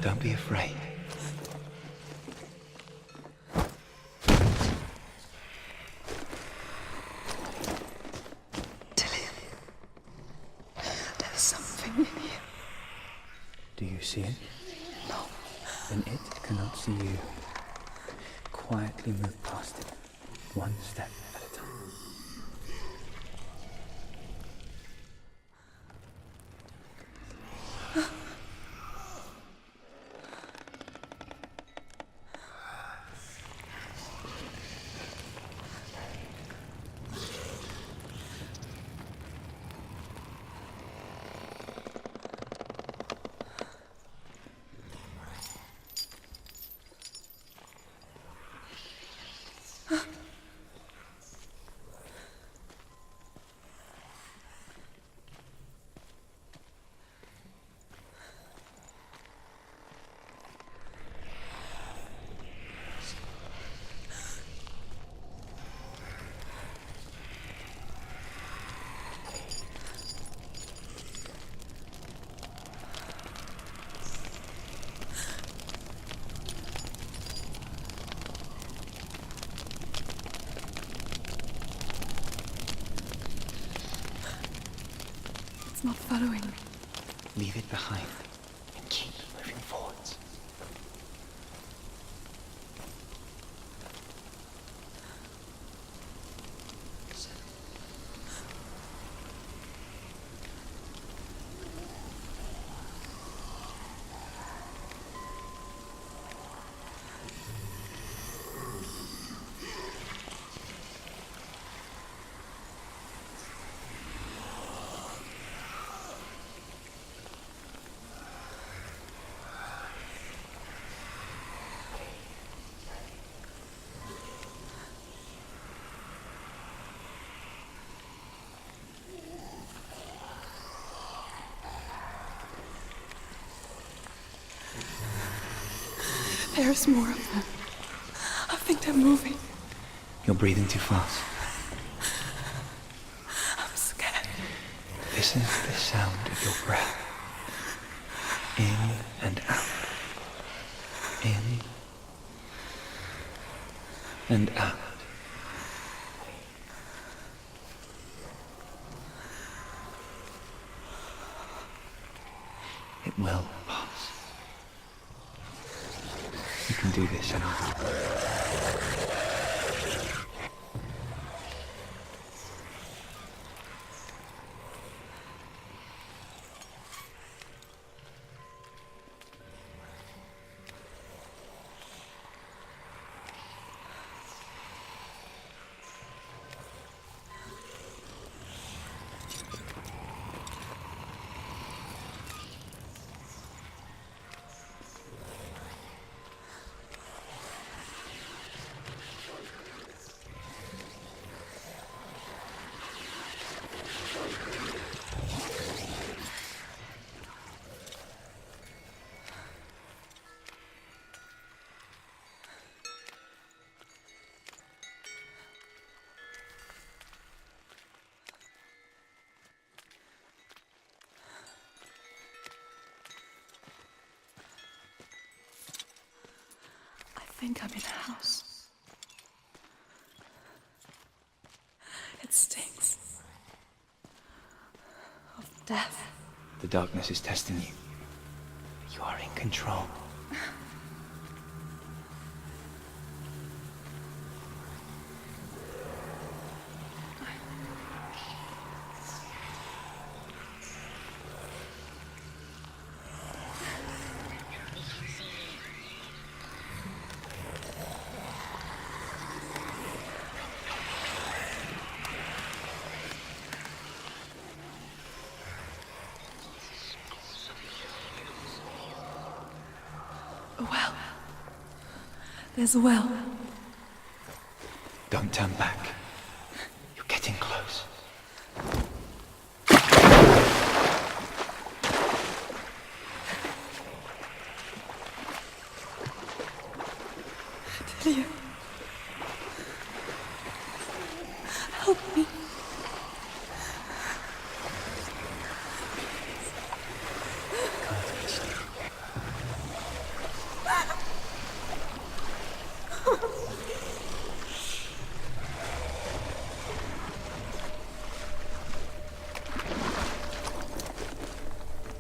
[SPEAKER 7] Don't be afraid.
[SPEAKER 8] Dillian. There's something in here.
[SPEAKER 7] Do you see it?
[SPEAKER 8] No.
[SPEAKER 7] Then it cannot see you. Quietly move past it, one step at a time.
[SPEAKER 8] It's not following me.
[SPEAKER 7] Leave it behind and keep moving forwards.
[SPEAKER 8] There's more of them. I think they're moving.
[SPEAKER 7] You're breathing too fast.
[SPEAKER 8] I'm scared.
[SPEAKER 7] Listen to the sound of your breath. In and out. In and out. It will pass. You can do this, Senua.
[SPEAKER 8] I think I'm in a house. It stinks of death.
[SPEAKER 7] The darkness is testing you. You are in control.
[SPEAKER 8] A well. There's a well.
[SPEAKER 7] Don't turn back. You're getting close.
[SPEAKER 8] Delia. Help me.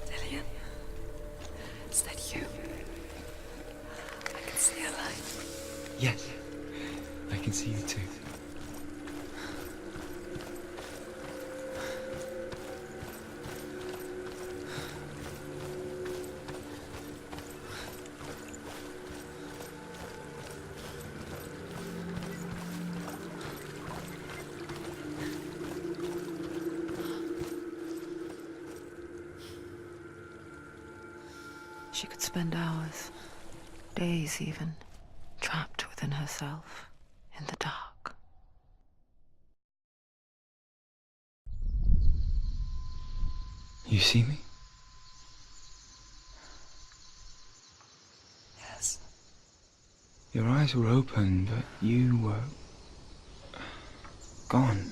[SPEAKER 8] Delia. Is that you? I can see a light.
[SPEAKER 7] Yes, I can see you too.
[SPEAKER 1] She could spend hours, days even, trapped within herself, in the dark.
[SPEAKER 7] You see me?
[SPEAKER 8] Yes.
[SPEAKER 7] Your eyes were open, but you were gone.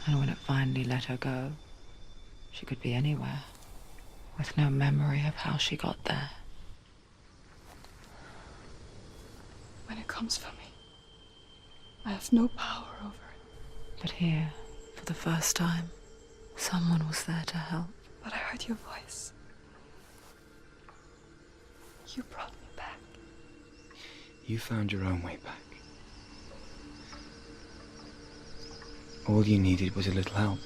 [SPEAKER 1] And when it finally let her go, she could be anywhere, with no memory of how she got there.
[SPEAKER 8] When it comes for me, I have no power over it.
[SPEAKER 1] But here, for the first time, someone was there to help.
[SPEAKER 8] But I heard your voice. You brought me back.
[SPEAKER 7] You found your own way back. All you needed was a little help.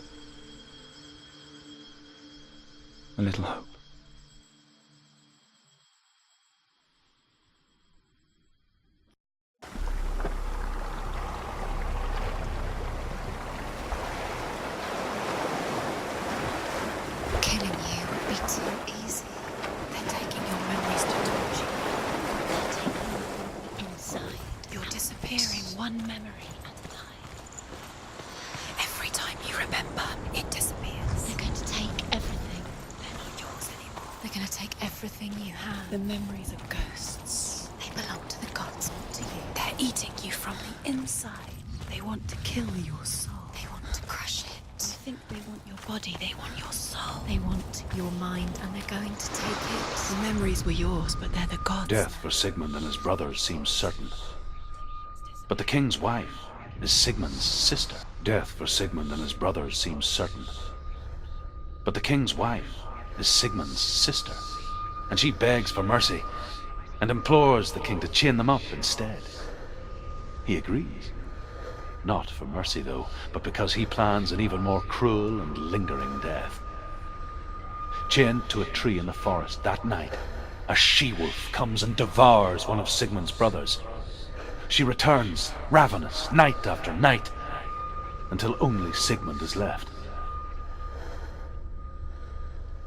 [SPEAKER 7] A little hope.
[SPEAKER 2] Killing you would be too easy. They're taking your memories to torture you. They're taking you inside. You're disappearing one memory at a time. Every time you remember, it disappears. They're going to take everything. They're not yours anymore. They're going to take everything you have. The memories of ghosts. They belong to the gods, not to you. They're eating you from the inside. They want to kill your soul. They want to crush it. They think they want your body, they want your soul. They want your mind, and they're going to take it. The memories were yours, but they're the gods.
[SPEAKER 6] Death for Sigmund and his brothers seems certain. But the king's wife is Sigmund's sister. Death for Sigmund and his brothers seems certain. But the king's wife is Sigmund's sister, and she begs for mercy and implores the king to chain them up instead. He agrees. Not for mercy, though, but because he plans an even more cruel and lingering death. Chained to a tree in the forest that night, a she-wolf comes and devours one of Sigmund's brothers. She returns, ravenous, night after night, until only Sigmund is left.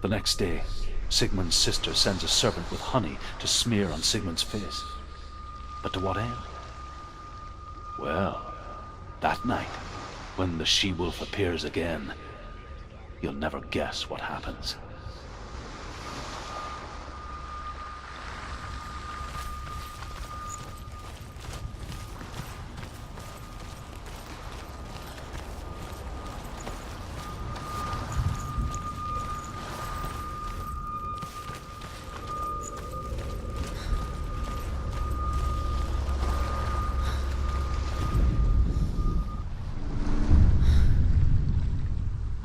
[SPEAKER 6] The next day, Sigmund's sister sends a servant with honey to smear on Sigmund's face. But to what end? Well, that night, when the she-wolf appears again, you'll never guess what happens.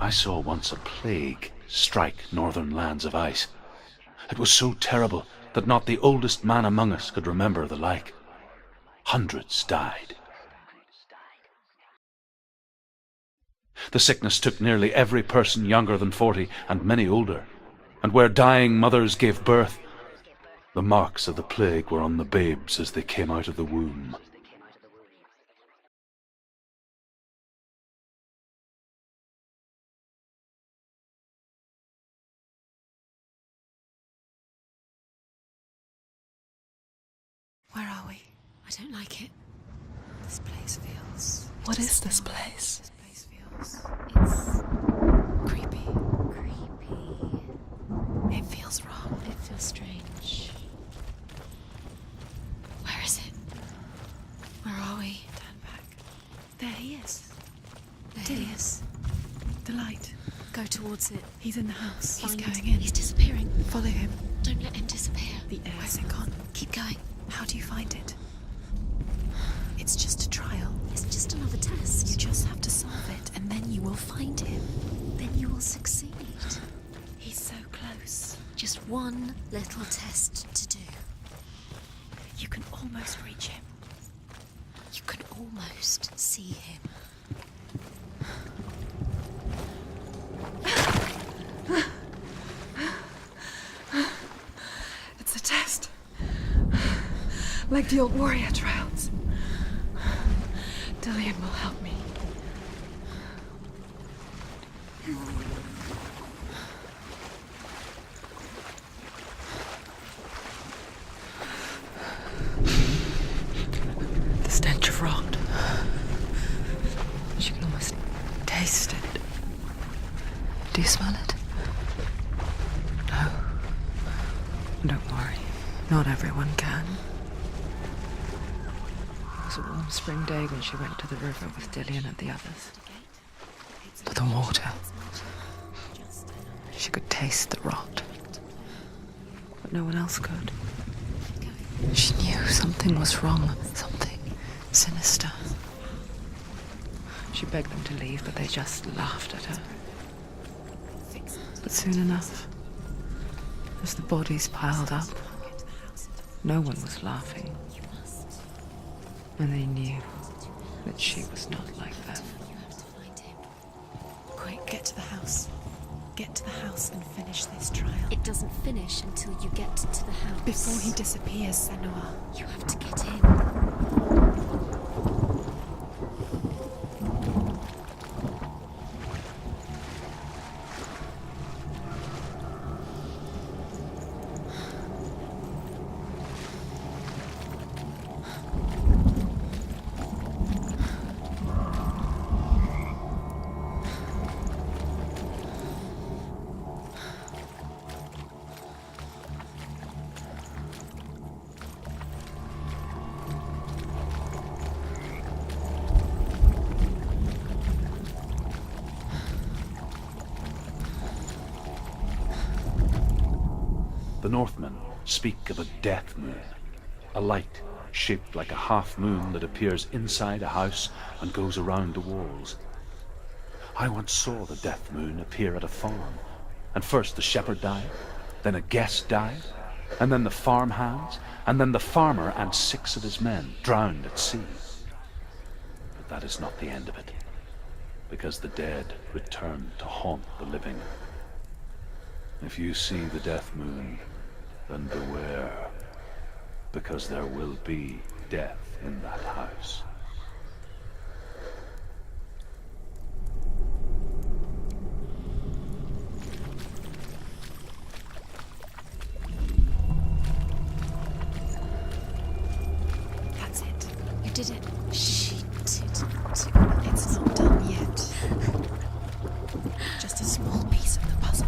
[SPEAKER 6] I saw once a plague strike northern lands of ice. It was so terrible that not the oldest man among us could remember the like. Hundreds died. The sickness took nearly every person younger than 40 and many older, and where dying mothers gave birth, the marks of the plague were on the babes as they came out of the womb.
[SPEAKER 2] Where are we? I don't like it. This place feels...
[SPEAKER 8] What is this place?
[SPEAKER 2] This place feels... It's... creepy. Creepy.
[SPEAKER 8] It feels wrong.
[SPEAKER 2] It feels strange. Where is it? Where are we?
[SPEAKER 8] Turn back. There he is.
[SPEAKER 2] There he is.
[SPEAKER 8] The light.
[SPEAKER 2] Go towards it.
[SPEAKER 8] He's in the house. He's
[SPEAKER 2] Find
[SPEAKER 8] going
[SPEAKER 2] it.
[SPEAKER 8] in.
[SPEAKER 2] He's disappearing.
[SPEAKER 8] Follow him.
[SPEAKER 2] Don't let him disappear.
[SPEAKER 8] The air. Where's it gone?
[SPEAKER 2] Keep going.
[SPEAKER 8] How do you find it? It's just a trial.
[SPEAKER 2] It's just another test.
[SPEAKER 8] You just have to solve it, and then you will find him.
[SPEAKER 2] Then you will succeed.
[SPEAKER 8] He's so close.
[SPEAKER 2] Just one little test to do.
[SPEAKER 8] You can almost reach him.
[SPEAKER 2] You can almost see him.
[SPEAKER 8] It's a test. Like the old warrior trials. Dillian will help me. The stench of rot. You can almost taste it. Do you smell it? No. Don't worry. Not everyone can.
[SPEAKER 1] It was a warm spring day when she went to the river with Dillian and the others.
[SPEAKER 8] But the water. She could taste the rot.
[SPEAKER 1] But no one else could.
[SPEAKER 8] She knew something was wrong. Something sinister.
[SPEAKER 1] She begged them to leave, but they just laughed at her. But soon enough, as the bodies piled up, no one was laughing. And they knew that she was not like them.
[SPEAKER 8] Quick, get to the house. Get to the house and finish this trial.
[SPEAKER 2] It doesn't finish until you get to the house.
[SPEAKER 8] Before he disappears, Senua.
[SPEAKER 2] You have to get in.
[SPEAKER 6] The Northmen speak of a death moon, a light shaped like a half moon that appears inside a house and goes around the walls. I once saw the death moon appear at a farm, and first the shepherd died, then a guest died, and then the farmhands, and then the farmer and 6 of his men drowned at sea. But that is not the end of it, because the dead return to haunt the living. If you see the death moon, then beware, because there will be death in that house.
[SPEAKER 2] That's it. You did it. She didn't. It's not done yet. Just a small piece of the puzzle.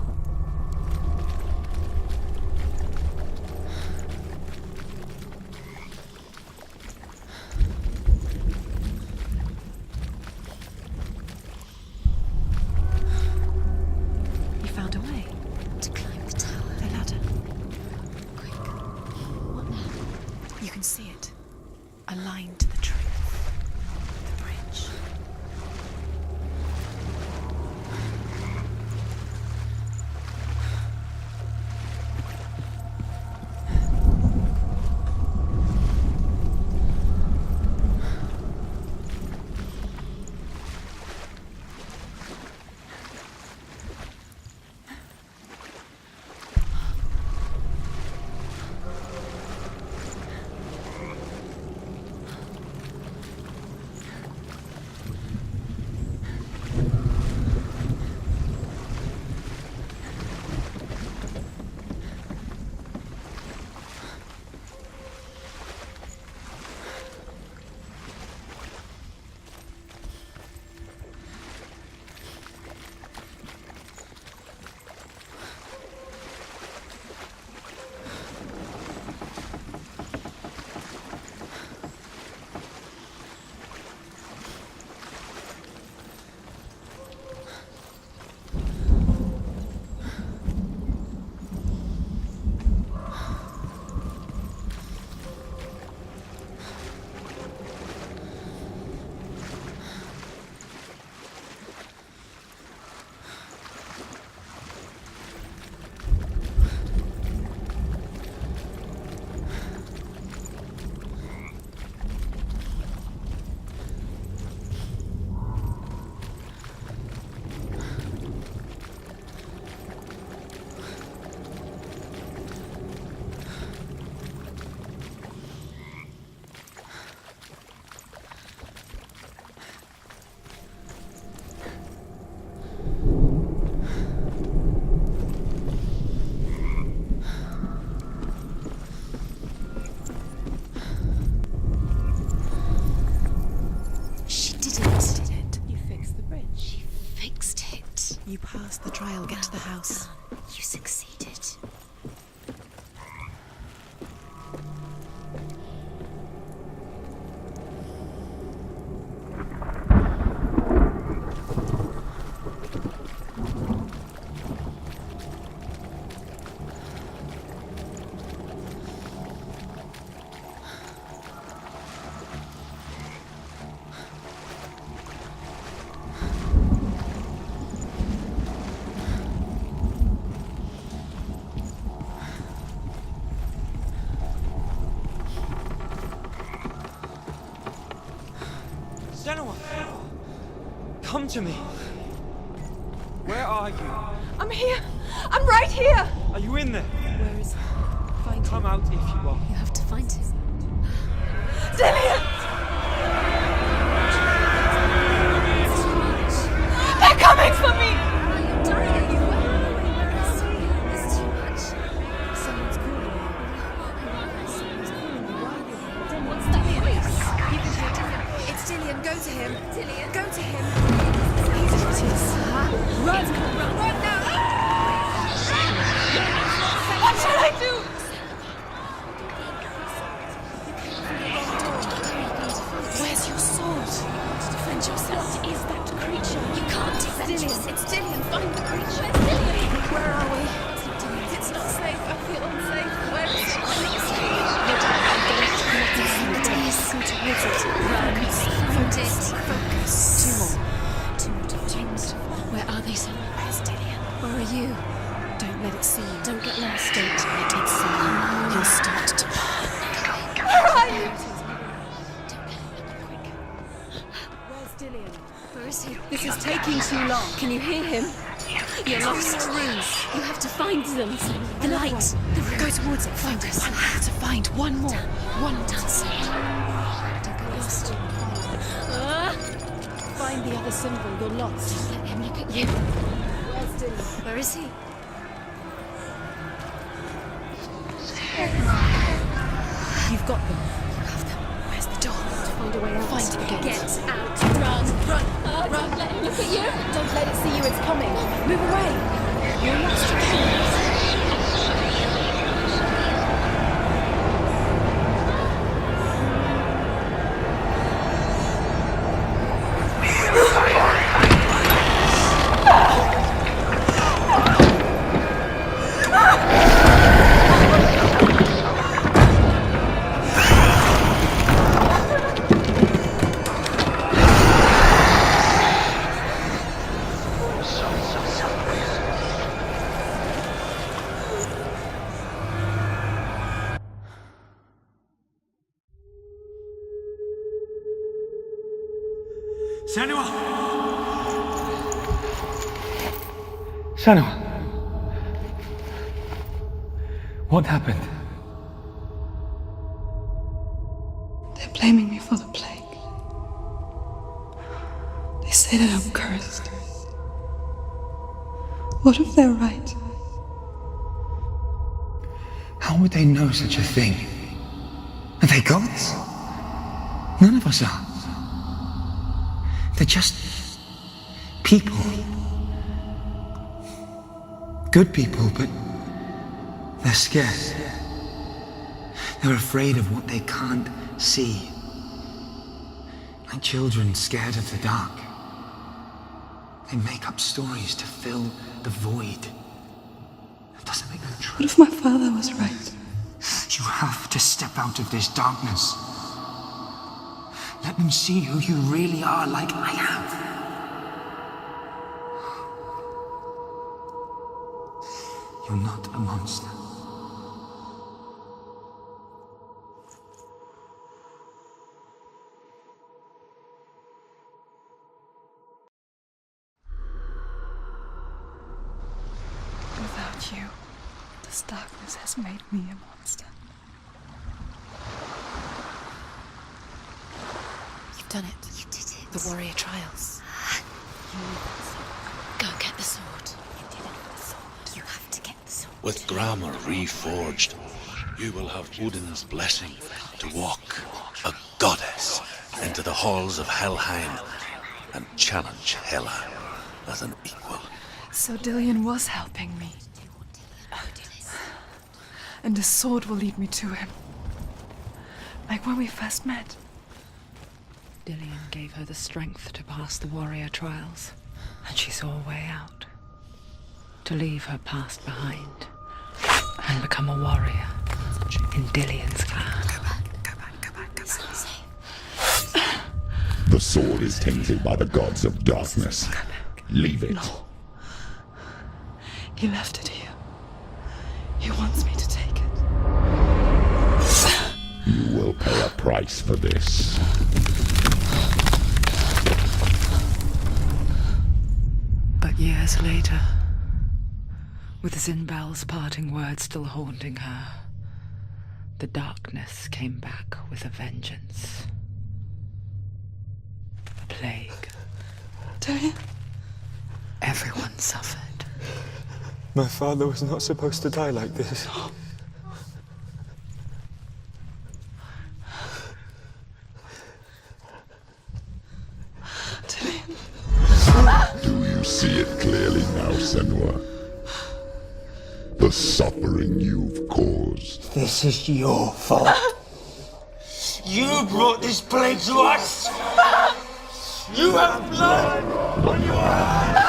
[SPEAKER 2] You found a way to climb the tower. The ladder. Quick. What now? You can see it. Aligned to the truth. The bridge. You pass the trial, get to the house.
[SPEAKER 3] You succeeded.
[SPEAKER 9] Senua! Come to me! Where are you?
[SPEAKER 3] I'm here! I'm right here!
[SPEAKER 9] Are you in there?
[SPEAKER 2] Where is he? Find
[SPEAKER 9] Come
[SPEAKER 2] him.
[SPEAKER 9] out if you are.
[SPEAKER 2] You have to find him.
[SPEAKER 3] Dillian! They're coming for me!
[SPEAKER 2] Someone's calling you. Someone's calling you. Why are you? Then what's that voice?
[SPEAKER 3] It's Dillian. Go to him. Dillian. Go to him.
[SPEAKER 2] Run!
[SPEAKER 3] Run now! What shall I do?
[SPEAKER 2] Where's your sword? To defend yourself. What is that creature?
[SPEAKER 3] You can't defend
[SPEAKER 2] Dillian.
[SPEAKER 3] yourself. It's Dillian. Find the creature.
[SPEAKER 2] Where's Dillian?
[SPEAKER 3] Where are we? It's not safe. I feel unsafe. Where is he?
[SPEAKER 2] Your dad, I'm going to connect us. Where are they, Senua? Where's Dillian? Where are you? Don't let it see you. Don't get lost. Don't let it see you. You'll start to burn.
[SPEAKER 3] Where's Dillian?
[SPEAKER 2] Where is he?
[SPEAKER 3] This is taking too long.
[SPEAKER 2] Can you hear him? You're lost. You have to find them. The light. Go towards it. Find us. One more to find. One more. One more. Don't get lost.
[SPEAKER 3] Find the other symbol. You're lost.
[SPEAKER 2] Don't let him look at you.
[SPEAKER 3] Where's Dillian?
[SPEAKER 2] Where is he?
[SPEAKER 3] You've got them.
[SPEAKER 2] You have them. Where's the door?
[SPEAKER 3] Find a way out.
[SPEAKER 2] Find the gate.
[SPEAKER 3] Get out. Run. Run.
[SPEAKER 2] Don't let him look at you.
[SPEAKER 3] Don't let it see you. It's coming. Move away. You're lost. You can't.
[SPEAKER 9] Senua! Senua! What happened?
[SPEAKER 8] They're blaming me for the plague. They say that I'm cursed. What if they're right?
[SPEAKER 7] How would they know such a thing? Are they gods? None of us are. They're just people. Good people, but they're scared. They're afraid of what they can't see. Like children scared of the dark. They make up stories to fill the void. That doesn't make them true.
[SPEAKER 8] What if my father was right?
[SPEAKER 7] You have to step out of this darkness. Let them see who you really are, like I have. You're not a monster.
[SPEAKER 8] Without you, this darkness has made me a monster.
[SPEAKER 2] You've done it. You did it. The warrior trials. Go get the sword. You did it with the sword. You have to get the sword.
[SPEAKER 10] With grammar reforged, you will have Odin's blessing to walk, a goddess, into the halls of Helheim and challenge Hela as an equal.
[SPEAKER 8] So Dillian was helping me. And the sword will lead me to him. Like when we first met.
[SPEAKER 1] Dillian gave her the strength to pass the warrior trials, and she saw a way out. To leave her past behind, and become a warrior in Dillian's clan.
[SPEAKER 4] The sword is tainted by the gods of darkness. Leave it.
[SPEAKER 8] No. He left it here. He wants me to take it.
[SPEAKER 4] You will pay a price for this.
[SPEAKER 1] But years later, with Zinbal's parting words still haunting her, the darkness came back with a vengeance. A plague.
[SPEAKER 8] Dillian?
[SPEAKER 1] Everyone suffered.
[SPEAKER 7] My father was not supposed to die like this.
[SPEAKER 4] Do you see it clearly now, Senua? The suffering you've caused.
[SPEAKER 11] This is your fault. You brought this plague to us! You have blood on your hands!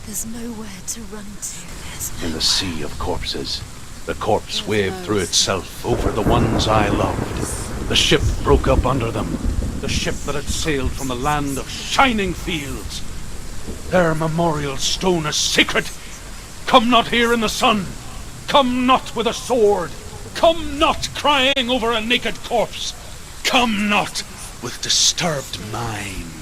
[SPEAKER 2] There's nowhere to run to.
[SPEAKER 6] In the sea of corpses, the corpse waved through itself over the ones I loved. The ship broke up under them. The ship that had sailed from the land of shining fields. Their memorial stone is sacred. Come not here in the sun. Come not with a sword. Come not crying over a naked corpse. Come not with disturbed mind.